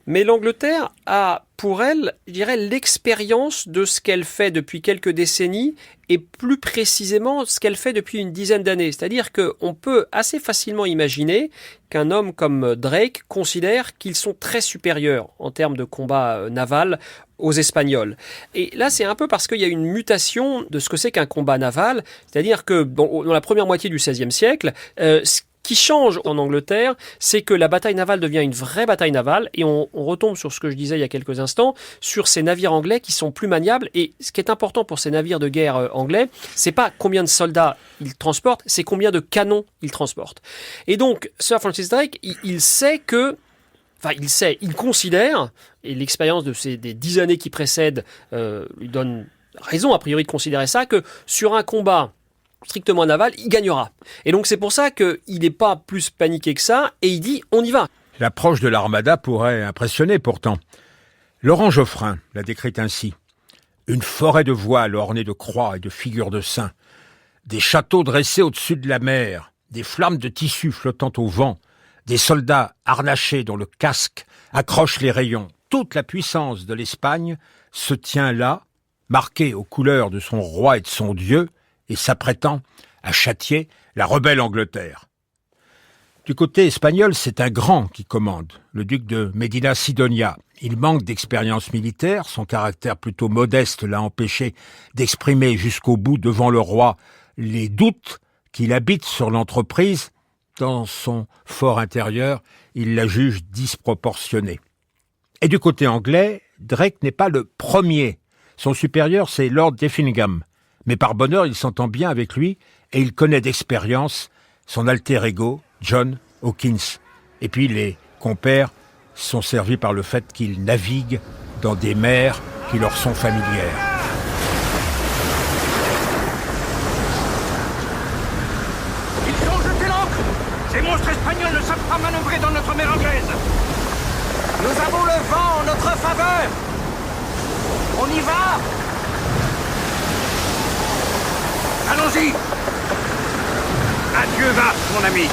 mais l'Angleterre a pour elle, je dirais, l'expérience de ce qu'elle fait depuis quelques décennies et plus précisément ce qu'elle fait depuis une dizaine d'années. C'est-à-dire qu'on peut assez facilement imaginer qu'un homme comme Drake considère qu'ils sont très supérieurs en termes de combat naval aux Espagnols. Et là, c'est un peu parce qu'il y a une mutation de ce que c'est qu'un combat naval, c'est-à-dire que dans la première moitié du XVIe siècle, ce qui change en Angleterre, c'est que la bataille navale devient une vraie bataille navale, et on retombe sur ce que je disais il y a quelques instants, sur ces navires anglais qui sont plus maniables. Et ce qui est important pour ces navires de guerre anglais, c'est pas combien de soldats ils transportent, c'est combien de canons ils transportent. Et donc, Sir Francis Drake, il sait que il considère, et l'expérience des 10 années qui précèdent lui donne raison a priori de considérer ça, que sur un combat strictement naval, il gagnera. Et donc c'est pour ça qu'il n'est pas plus paniqué que ça, et il dit on y va. L'approche de l'armada pourrait impressionner pourtant. Laurent Geoffrin l'a décrite ainsi. Une forêt de voiles ornée de croix et de figures de saints, des châteaux dressés au-dessus de la mer, des flammes de tissu flottant au vent, des soldats harnachés dont le casque accroche les rayons. Toute la puissance de l'Espagne se tient là, marquée aux couleurs de son roi et de son Dieu, et s'apprêtant à châtier la rebelle Angleterre. Du côté espagnol, c'est un grand qui commande, le duc de Medina Sidonia. Il manque d'expérience militaire, son caractère plutôt modeste l'a empêché d'exprimer jusqu'au bout devant le roi les doutes qu'il habite sur l'entreprise. Dans son fort intérieur, il la juge disproportionnée. Et du côté anglais, Drake n'est pas le premier. Son supérieur, c'est Lord Effingham. Mais par bonheur, il s'entend bien avec lui et il connaît d'expérience son alter ego, John Hawkins. Et puis les compères sont servis par le fait qu'ils naviguent dans des mers qui leur sont familières. Ils ont jeté l'ancre! Ces monstres espagnols ne savent pas manœuvrer dans notre mer anglaise! Nous avons le vent en notre faveur! On y va! Allons-y! Adieu va, mon ami!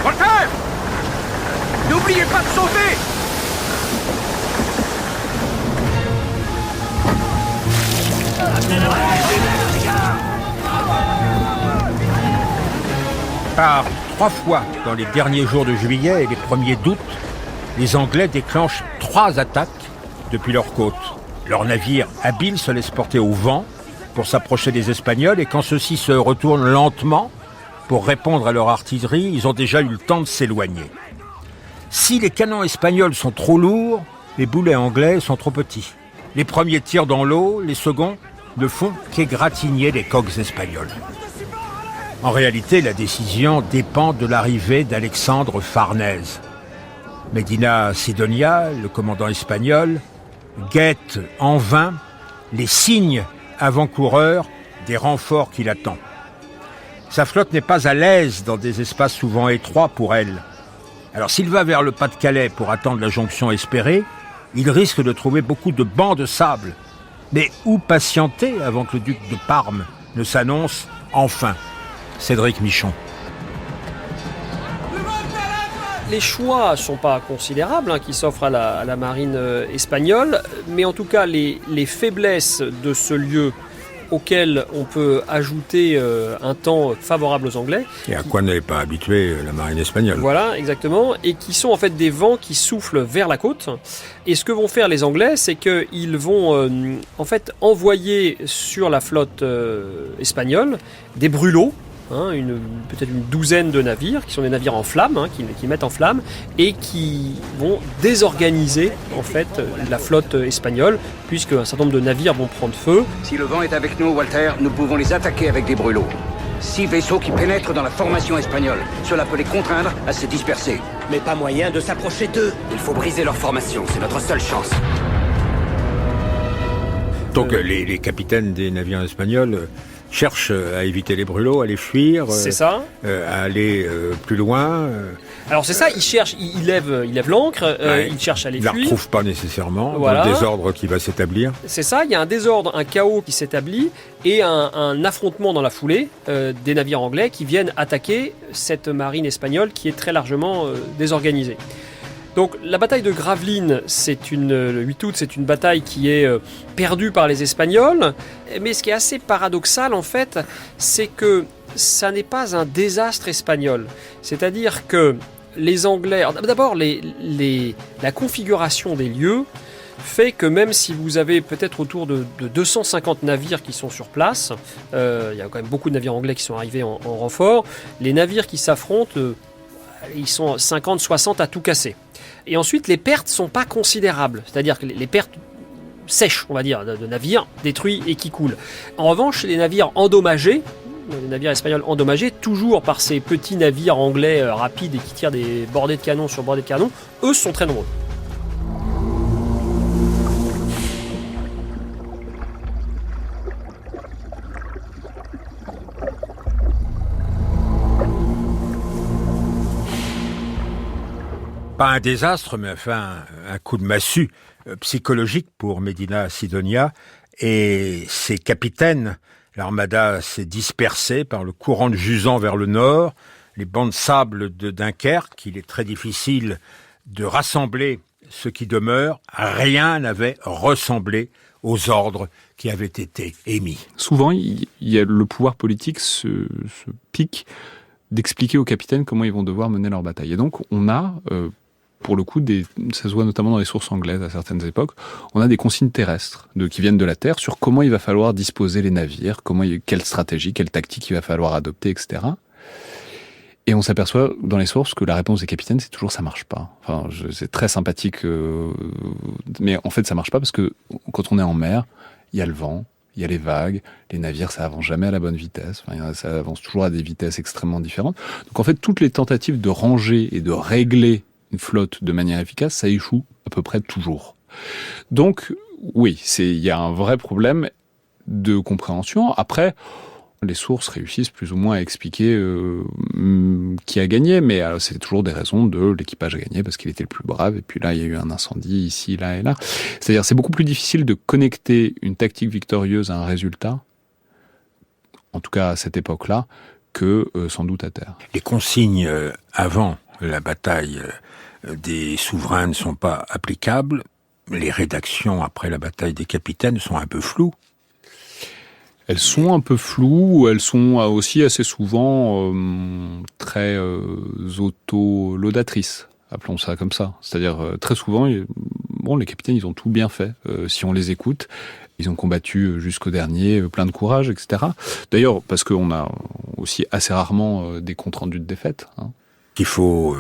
Walter! N'oubliez pas de sauter! Par 3 fois dans les derniers jours de juillet et les premiers d'août, les Anglais déclenchent 3 attaques depuis leurs côtes. Leurs navires habiles se laissent porter au vent pour s'approcher des Espagnols, et quand ceux-ci se retournent lentement pour répondre à leur artillerie, ils ont déjà eu le temps de s'éloigner. Si les canons espagnols sont trop lourds, les boulets anglais sont trop petits. Les premiers tirent dans l'eau, les seconds ne font qu'égratigner les coques espagnoles. En réalité, la décision dépend de l'arrivée d'Alexandre Farnèse. Medina Sidonia, le commandant espagnol, guette en vain les signes avant-coureurs des renforts qu'il attend. Sa flotte n'est pas à l'aise dans des espaces souvent étroits pour elle. Alors s'il va vers le Pas-de-Calais pour attendre la jonction espérée, il risque de trouver beaucoup de bancs de sable. Mais où patienter avant que le duc de Parme ne s'annonce enfin? Cédric Michon. Les choix ne sont pas considérables qui s'offrent à la marine espagnole, mais en tout cas les faiblesses de ce lieu auquel on peut ajouter un temps favorable aux Anglais. Et à quoi n'est pas habituée la marine espagnole. Voilà, exactement, et qui sont en fait des vents qui soufflent vers la côte. Et ce que vont faire les Anglais, c'est qu'ils vont en fait envoyer sur la flotte espagnole des brûlots, peut-être une douzaine de navires qui sont des navires en flammes, qui mettent en flammes et qui vont désorganiser en fait la flotte espagnole, puisque un certain nombre de navires vont prendre feu. Si le vent est avec nous, Walter, nous pouvons les attaquer avec des brûlots. 6 vaisseaux qui pénètrent dans la formation espagnole. Cela peut les contraindre à se disperser. Mais pas moyen de s'approcher d'eux. Il faut briser leur formation, c'est notre seule chance. Donc les capitaines des navires espagnols cherchent à éviter les brûlots, à les fuir, c'est ça. À aller plus loin. Alors c'est ça, il lève l'ancre, il cherche à les fuir. Il ne la retrouve pas nécessairement Voilà. dans le désordre qui va s'établir. C'est ça, il y a un désordre, un chaos qui s'établit et un affrontement dans la foulée des navires anglais qui viennent attaquer cette marine espagnole qui est très largement désorganisée. Donc la bataille de Gravelines, le 8 août, c'est une bataille qui est perdue par les Espagnols. Mais ce qui est assez paradoxal en fait, c'est que ça n'est pas un désastre espagnol. C'est-à-dire que les Anglais... D'abord, la configuration des lieux fait que même si vous avez peut-être autour de 250 navires qui sont sur place, il y a quand même beaucoup de navires anglais qui sont arrivés en renfort, les navires qui s'affrontent, ils sont 50, 60 à tout casser. Et ensuite, les pertes ne sont pas considérables, c'est-à-dire que les pertes sèches, on va dire, de navires détruits et qui coulent. En revanche, les navires endommagés, les navires espagnols endommagés, toujours par ces petits navires anglais rapides et qui tirent des bordées de canons sur bordées de canons, eux sont très nombreux. Pas un désastre, mais enfin un coup de massue psychologique pour Medina Sidonia et ses capitaines. L'armada s'est dispersée par le courant de jusant vers le nord, les bancs de sable de Dunkerque. Il est très difficile de rassembler ce qui demeure. Rien n'avait ressemblé aux ordres qui avaient été émis. Souvent, le pouvoir politique se pique d'expliquer aux capitaines comment ils vont devoir mener leur bataille. Et donc, on a... pour le coup, ça se voit notamment dans les sources anglaises à certaines époques, on a des consignes terrestres qui viennent de la terre sur comment il va falloir disposer les navires, quelle stratégie, quelle tactique il va falloir adopter, etc. Et on s'aperçoit dans les sources que la réponse des capitaines, c'est toujours ça marche pas. Enfin, c'est très sympathique, mais en fait ça marche pas parce que quand on est en mer, il y a le vent, il y a les vagues, les navires ça avance jamais à la bonne vitesse, ça avance toujours à des vitesses extrêmement différentes. Donc en fait toutes les tentatives de ranger et de régler une flotte de manière efficace, ça échoue à peu près toujours. Donc, oui, il y a un vrai problème de compréhension. Après, les sources réussissent plus ou moins à expliquer qui a gagné, mais c'est toujours des raisons de l'équipage a gagné parce qu'il était le plus brave, et puis là, il y a eu un incendie ici, là et là. C'est-à-dire, c'est beaucoup plus difficile de connecter une tactique victorieuse à un résultat, en tout cas à cette époque-là, que sans doute à terre. Les consignes avant la bataille des souverains ne sont pas applicables. Les rédactions après la bataille des capitaines sont un peu floues. Elles sont un peu floues, elles sont aussi assez souvent très auto-laudatrices, appelons ça comme ça. C'est-à-dire très souvent, les capitaines ils ont tout bien fait. Si on les écoute, ils ont combattu jusqu'au dernier, plein de courage, etc. D'ailleurs, parce qu'on a aussi assez rarement des comptes rendus de défaite. Qu'il faut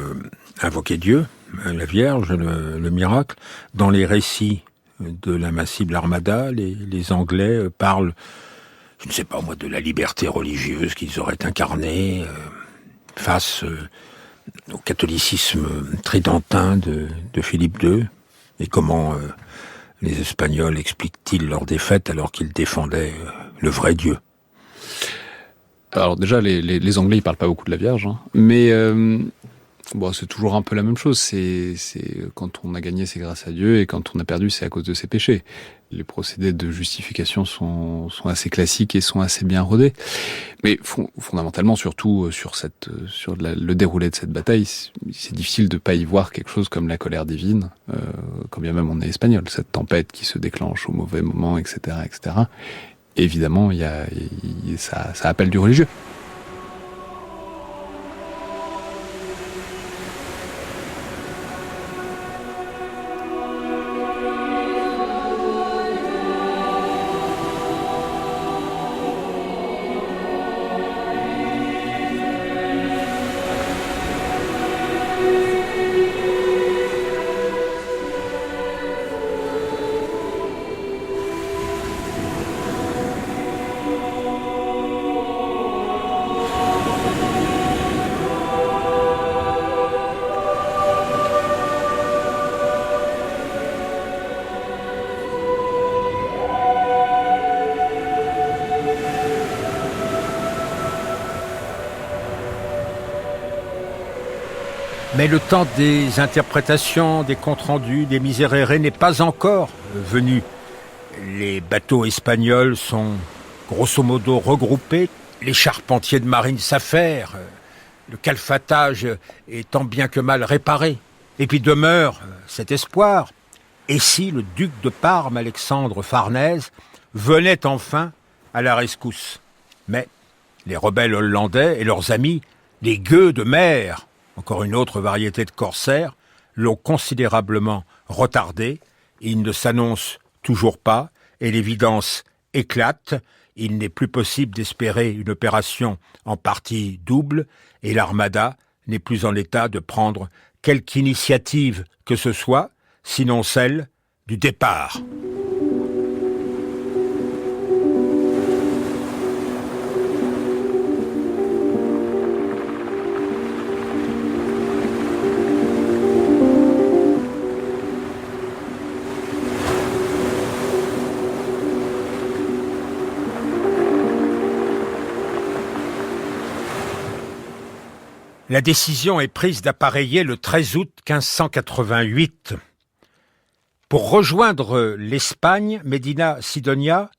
invoquer Dieu, la Vierge, le miracle. Dans les récits de l'invincible Armada, les Anglais parlent, je ne sais pas moi, de la liberté religieuse qu'ils auraient incarnée face au catholicisme tridentin de Philippe II, et comment les Espagnols expliquent-ils leur défaite alors qu'ils défendaient le vrai Dieu. Alors déjà, les Anglais, ils parlent pas beaucoup de la Vierge, mais c'est toujours un peu la même chose. C'est quand on a gagné, c'est grâce à Dieu, et quand on a perdu, c'est à cause de ses péchés. Les procédés de justification sont assez classiques et sont assez bien rodés. Mais fondamentalement, surtout sur le déroulé de cette bataille, c'est difficile de pas y voir quelque chose comme la colère divine, quand bien même on est espagnol. Cette tempête qui se déclenche au mauvais moment, etc., etc. Évidemment, ça appelle du religieux. Mais le temps des interprétations, des comptes rendus, des miserere n'est pas encore venu. Les bateaux espagnols sont grosso modo regroupés, les charpentiers de marine s'affairent, le calfatage est tant bien que mal réparé. Et puis demeure cet espoir. Et si le duc de Parme, Alexandre Farnèse, venait enfin à la rescousse? Mais les rebelles hollandais et leurs amis, les gueux de mer, encore une autre variété de corsaires, l'ont considérablement retardé. Il ne s'annonce toujours pas et l'évidence éclate. Il n'est plus possible d'espérer une opération en partie double et l'armada n'est plus en état de prendre quelque initiative que ce soit, sinon celle du départ. La décision est prise d'appareiller le 13 août 1588. Pour rejoindre l'Espagne, Medina Sidonia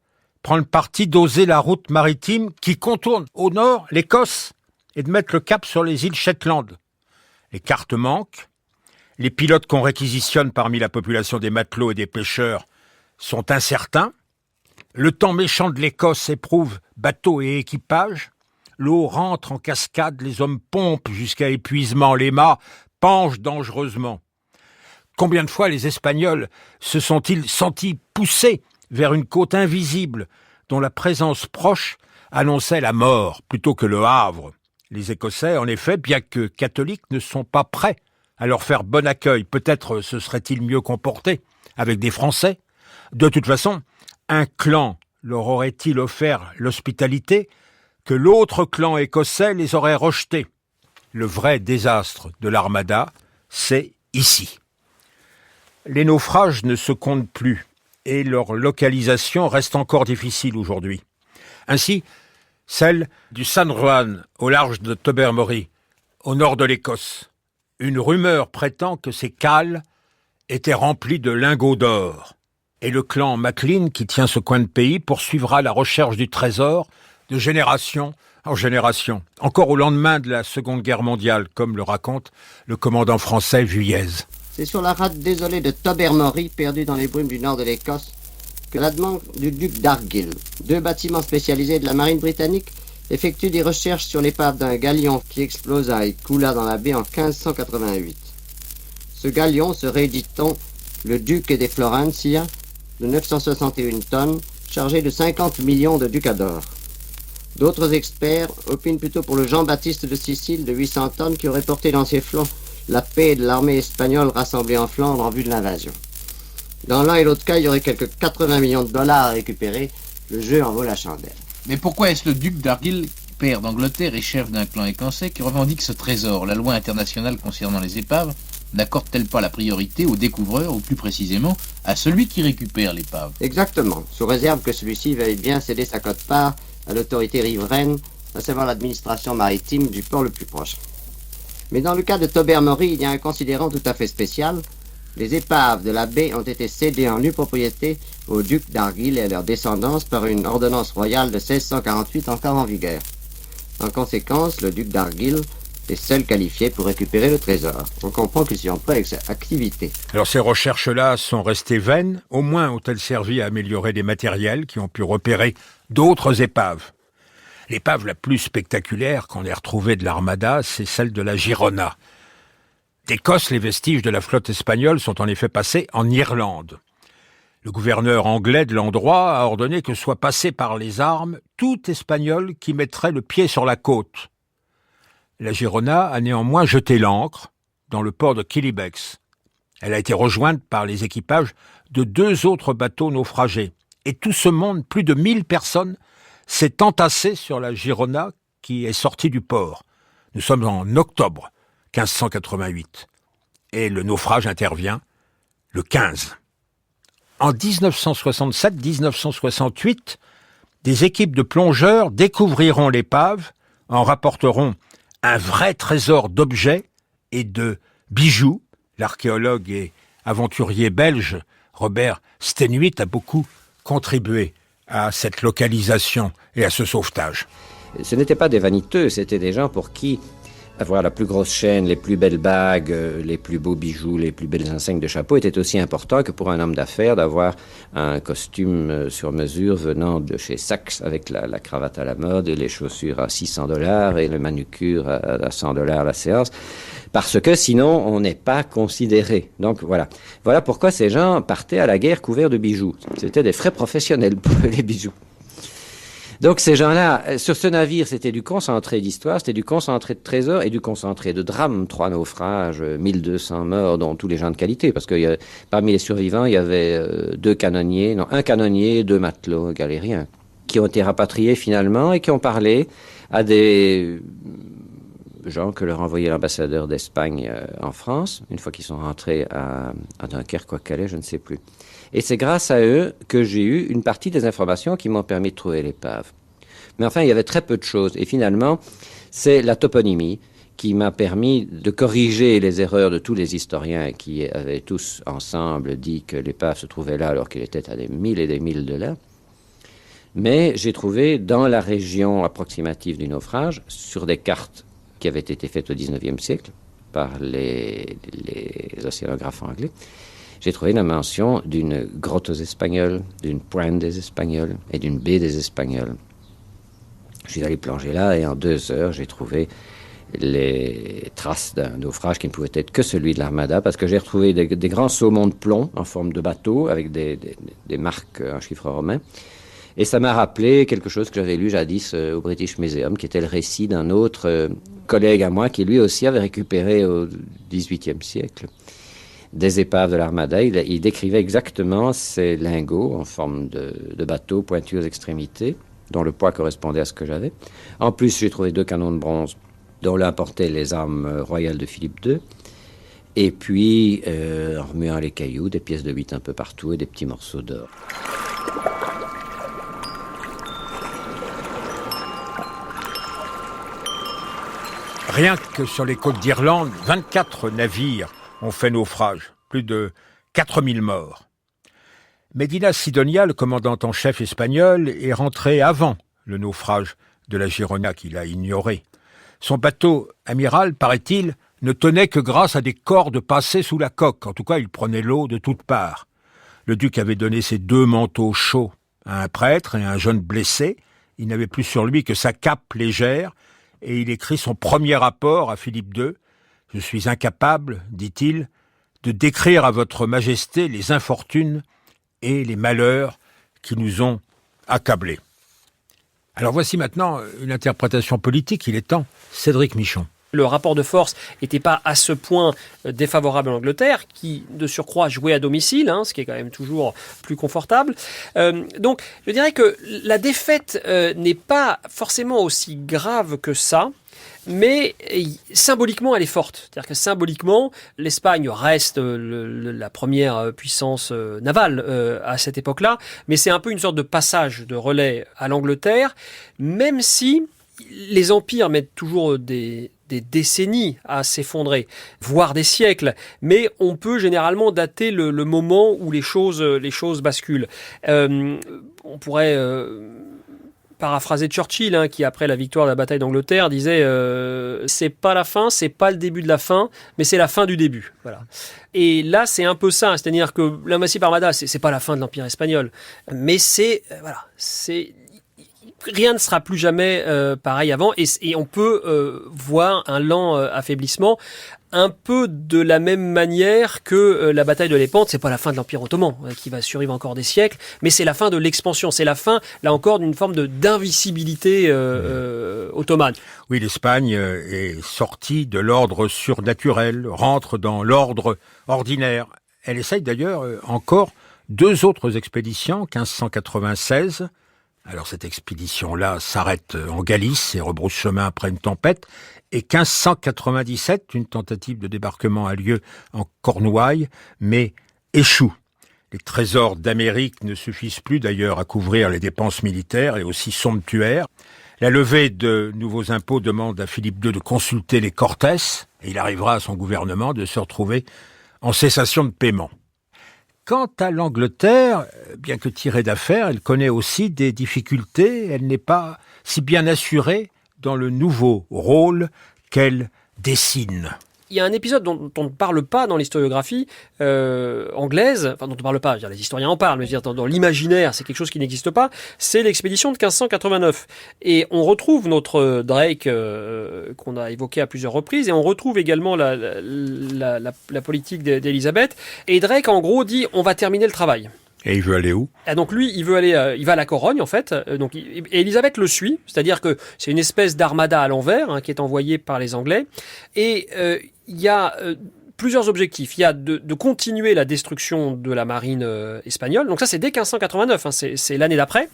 prend le parti d'oser la route maritime qui contourne au nord l'Écosse et de mettre le cap sur les îles Shetland. Les cartes manquent, les pilotes qu'on réquisitionne parmi la population des matelots et des pêcheurs sont incertains, le temps méchant de l'Écosse éprouve bateau et équipage, l'eau rentre en cascade, les hommes pompent jusqu'à épuisement, les mâts penchent dangereusement. Combien de fois les Espagnols se sont-ils sentis poussés vers une côte invisible dont la présence proche annonçait la mort plutôt que le Havre? Les Écossais, en effet, bien que catholiques, ne sont pas prêts à leur faire bon accueil. Peut-être se seraient-ils mieux comportés avec des Français? De toute façon, un clan leur aurait-il offert l'hospitalité que l'autre clan écossais les aurait rejetés? Le vrai désastre de l'armada, c'est ici. Les naufrages ne se comptent plus et leur localisation reste encore difficile aujourd'hui. Ainsi, celle du San Juan au large de Tobermory, au nord de l'Écosse. Une rumeur prétend que ces cales étaient remplies de lingots d'or. Et le clan Maclean, qui tient ce coin de pays, poursuivra la recherche du trésor de génération en génération, encore au lendemain de la Seconde Guerre mondiale, comme le raconte le commandant français Vuillez. C'est sur la rade désolée de Tobermory, perdue dans les brumes du nord de l'Écosse, que la demande du duc d'Argyll, 2 bâtiments spécialisés de la marine britannique, effectue des recherches sur l'épave d'un galion qui explosa et coula dans la baie en 1588. Ce galion serait, dit-on, le duc des Florencia, de 961 tonnes, chargé de 50 millions de ducats d'or. D'autres experts opinent plutôt pour le Jean-Baptiste de Sicile de 800 tonnes qui aurait porté dans ses flancs la paix de l'armée espagnole rassemblée en Flandre en vue de l'invasion. Dans l'un et l'autre cas, il y aurait quelques 80 millions de dollars à récupérer. Le jeu en vaut la chandelle. Mais pourquoi est-ce le duc d'Argyll, père d'Angleterre et chef d'un clan écossais, qui revendique ce trésor? La loi internationale concernant les épaves n'accorde-t-elle pas la priorité au découvreur, ou plus précisément, à celui qui récupère l'épave? Exactement, sous réserve que celui-ci veuille bien céder sa quote-part à l'autorité riveraine, à savoir l'administration maritime du port le plus proche. Mais dans le cas de Tobermory, il y a un considérant tout à fait spécial. Les épaves de la baie ont été cédées en nue propriété au duc d'Argyll et à leur descendance par une ordonnance royale de 1648 encore en vigueur. En conséquence, le duc d'Argyll est seul qualifié pour récupérer le trésor. On comprend qu'ils s'y ont pris avec sa activité. Alors ces recherches-là sont restées vaines, au moins ont-elles servi à améliorer les matériels qui ont pu repérer d'autres épaves. L'épave la plus spectaculaire qu'on ait retrouvée de l'armada, c'est celle de la Girona. D'Écosse, les vestiges de la flotte espagnole sont en effet passés en Irlande. Le gouverneur anglais de l'endroit a ordonné que soit passé par les armes tout Espagnol qui mettrait le pied sur la côte. La Girona a néanmoins jeté l'ancre dans le port de Killybegs. Elle a été rejointe par les équipages de 2 autres bateaux naufragés. Et tout ce monde, plus de 1000 personnes, s'est entassé sur la Girona qui est sortie du port. Nous sommes en octobre 1588. Et le naufrage intervient le 15. En 1967-1968, des équipes de plongeurs découvriront l'épave, en rapporteront un vrai trésor d'objets et de bijoux. L'archéologue et aventurier belge Robert Stenuit a beaucoup contribué à cette localisation et à ce sauvetage. Ce n'étaient pas des vaniteux, c'était des gens pour qui avoir la plus grosse chaîne, les plus belles bagues, les plus beaux bijoux, les plus belles enseignes de chapeau était aussi important que pour un homme d'affaires d'avoir un costume sur mesure venant de chez Saks avec la cravate à la mode et les chaussures à $600 et le manucure à $100 la séance. Parce que sinon, on n'est pas considéré. Donc voilà. Voilà pourquoi ces gens partaient à la guerre couverts de bijoux. C'était des frais professionnels pour les bijoux. Donc ces gens-là, sur ce navire, c'était du concentré d'histoire, c'était du concentré de trésors et du concentré de drames. 3 naufrages, 1200 morts, dont tous les gens de qualité. Parce que parmi les survivants, il y avait un canonnier, 2 matelots galériens, qui ont été rapatriés finalement et qui ont parlé à des gens que leur envoyait l'ambassadeur d'Espagne en France, une fois qu'ils sont rentrés à Dunkerque, quoi qu'elle est, je ne sais plus. Et c'est grâce à eux que j'ai eu une partie des informations qui m'ont permis de trouver l'épave. Mais enfin, il y avait très peu de choses. Et finalement, c'est la toponymie qui m'a permis de corriger les erreurs de tous les historiens qui avaient tous ensemble dit que l'épave se trouvait là alors qu'elle était à des milles et des milles de là. Mais j'ai trouvé dans la région approximative du naufrage, sur des cartes qui avaient été faites au XIXe siècle par les océanographes anglais, j'ai trouvé la mention d'une grotte aux Espagnols, d'une pointe des Espagnols et d'une baie des Espagnols. Je suis allé plonger là et en 2 heures, j'ai trouvé les traces d'un naufrage qui ne pouvait être que celui de l'Armada parce que j'ai retrouvé des grands saumons de plomb en forme de bateau avec des marques en chiffres romains. Et ça m'a rappelé quelque chose que j'avais lu jadis au British Museum, qui était le récit d'un autre collègue à moi qui lui aussi avait récupéré au XVIIIe siècle des épaves de l'Armada. Il décrivait exactement ces lingots en forme de bateau pointus aux extrémités, dont le poids correspondait à ce que j'avais. En plus, j'ai trouvé 2 canons de bronze, dont l'un portait les armes royales de Philippe II. Et puis, en remuant les cailloux, des pièces de 8 un peu partout et des petits morceaux d'or. Rien que sur les côtes d'Irlande, 24 navires ont fait naufrage, plus de 4000 morts. Medina Sidonia, le commandant en chef espagnol, est rentré avant le naufrage de la Girona qu'il a ignoré. Son bateau amiral, paraît-il, ne tenait que grâce à des cordes passées sous la coque. En tout cas, il prenait l'eau de toutes parts. Le duc avait donné ses 2 manteaux chauds à un prêtre et à un jeune blessé. Il n'avait plus sur lui que sa cape légère et il écrit son premier rapport à Philippe II. « Je suis incapable, dit-il, de décrire à votre majesté les infortunes et les malheurs qui nous ont accablés. » Alors voici maintenant une interprétation politique, il est temps. Cédric Michon. Le rapport de force n'était pas à ce point défavorable à l'Angleterre, qui de surcroît jouait à domicile, ce qui est quand même toujours plus confortable. Donc je dirais que la défaite n'est pas forcément aussi grave que ça, mais symboliquement elle est forte. C'est-à-dire que symboliquement, l'Espagne reste la première puissance navale à cette époque-là, mais c'est un peu une sorte de passage de relais à l'Angleterre, même si les empires mettent toujours des décennies à s'effondrer, voire des siècles, mais on peut généralement dater le moment où les choses basculent. On pourrait paraphraser Churchill, qui après la victoire de la bataille d'Angleterre disait c'est pas la fin, c'est pas le début de la fin, mais c'est la fin du début. Voilà. Et là c'est un peu ça, c'est-à-dire que l'Invincible Armada c'est pas la fin de l'Empire espagnol, mais c'est rien ne sera plus jamais pareil avant, et on peut voir un lent affaiblissement, un peu de la même manière que la bataille de Lépante. C'est pas la fin de l'Empire ottoman qui va survivre encore des siècles, mais c'est la fin de l'expansion, c'est la fin, là encore, d'une forme d'invisibilité ottomane. Oui, l'Espagne est sortie de l'ordre surnaturel, rentre dans l'ordre ordinaire. Elle essaye d'ailleurs encore 2 autres expéditions, 1596. Alors cette expédition-là s'arrête en Galice et rebrousse chemin après une tempête. Et 1597, une tentative de débarquement a lieu en Cornouailles, mais échoue. Les trésors d'Amérique ne suffisent plus d'ailleurs à couvrir les dépenses militaires et aussi somptuaires. La levée de nouveaux impôts demande à Philippe II de consulter les Cortes, et il arrivera à son gouvernement de se retrouver en cessation de paiement. Quant à l'Angleterre, bien que tirée d'affaire, elle connaît aussi des difficultés, elle n'est pas si bien assurée dans le nouveau rôle qu'elle dessine. Il y a un épisode dont on ne parle pas dans l'historiographie anglaise, enfin dont on ne parle pas, les historiens en parlent, mais dans l'imaginaire, c'est quelque chose qui n'existe pas, c'est l'expédition de 1589. Et on retrouve notre Drake qu'on a évoqué à plusieurs reprises, et on retrouve également la politique d'Élisabeth. Et Drake, en gros, dit on va terminer le travail. Et il veut aller où ? Et donc lui, il veut aller, il va à la Corogne en fait. Et Élisabeth le suit, c'est-à-dire que c'est une espèce d'armada à l'envers qui est envoyée par les Anglais. Et il y a plusieurs objectifs. Il y a de continuer la destruction de la marine espagnole. Donc ça, c'est dès 1589, c'est l'année d'après.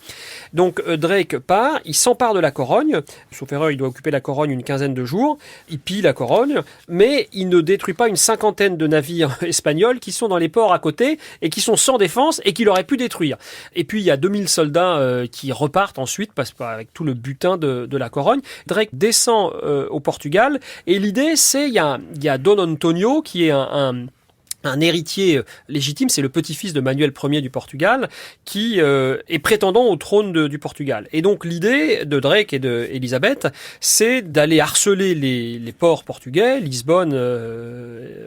Donc Drake part, il s'empare de la Corogne. Sauf erreur, il doit occuper la Corogne une quinzaine de jours. Il pille la Corogne, mais il ne détruit pas une cinquantaine de navires espagnols qui sont dans les ports à côté et qui sont sans défense et qu'il aurait pu détruire. Et puis, il y a 2000 soldats qui repartent ensuite parce avec tout le butin de la Corogne. Drake descend au Portugal et l'idée, c'est il y a Don Antonio qui est un héritier légitime, c'est le petit-fils de Manuel Ier du Portugal, qui est prétendant au trône du Portugal. Et donc l'idée de Drake et d'Élisabeth, c'est d'aller harceler les ports portugais, Lisbonne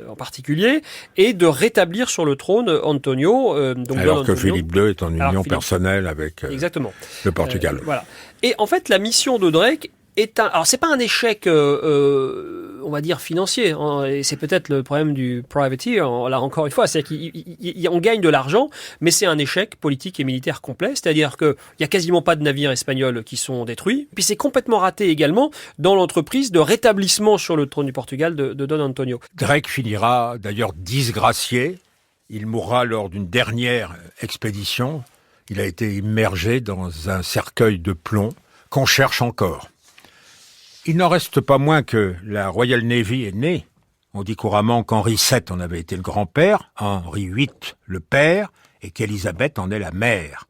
en particulier, et de rétablir sur le trône Antonio. Alors que Philippe II est en union personnelle avec le Portugal. Voilà. Et en fait, la mission de Drake alors c'est pas un échec, on va dire financier, et c'est peut-être le problème du privateer, là encore une fois, c'est qu'on gagne de l'argent, mais c'est un échec politique et militaire complet, c'est-à-dire qu'il y a quasiment pas de navires espagnols qui sont détruits, puis c'est complètement raté également dans l'entreprise de rétablissement sur le trône du Portugal de Don Antonio. Drake finira d'ailleurs disgracié, il mourra lors d'une dernière expédition, il a été immergé dans un cercueil de plomb qu'on cherche encore. Il n'en reste pas moins que la Royal Navy est née. On dit couramment qu'Henri VII en avait été le grand-père, Henri VIII le père, et qu'Élisabeth en est la mère.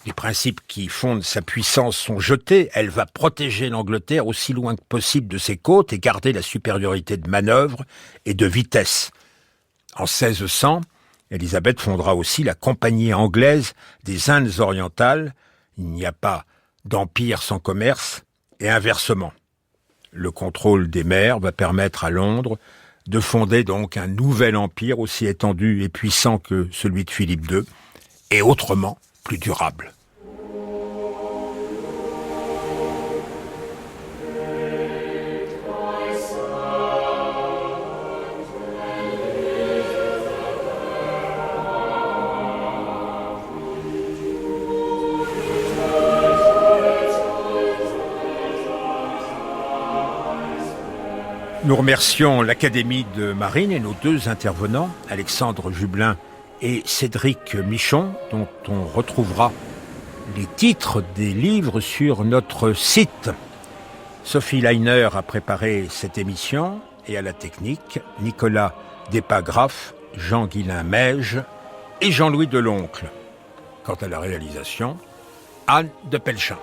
Les principes qui fondent sa puissance sont jetés. Elle va protéger l'Angleterre aussi loin que possible de ses côtes et garder la supériorité de manœuvre et de vitesse. En 1600, Élisabeth fondera aussi la Compagnie anglaise des Indes orientales. Il n'y a pas d'empire sans commerce, et inversement. Le contrôle des mers va permettre à Londres de fonder donc un nouvel empire aussi étendu et puissant que celui de Philippe II, et autrement plus durable. Nous remercions l'Académie de Marine et nos deux intervenants, Alexandre Jublin et Cédric Michon, dont on retrouvera les titres des livres sur notre site. Sophie Leiner a préparé cette émission et à la technique, Nicolas Despagraphe, Jean-Guilain Meige et Jean-Louis Deloncle. Quant à la réalisation, Anne de Pelchin.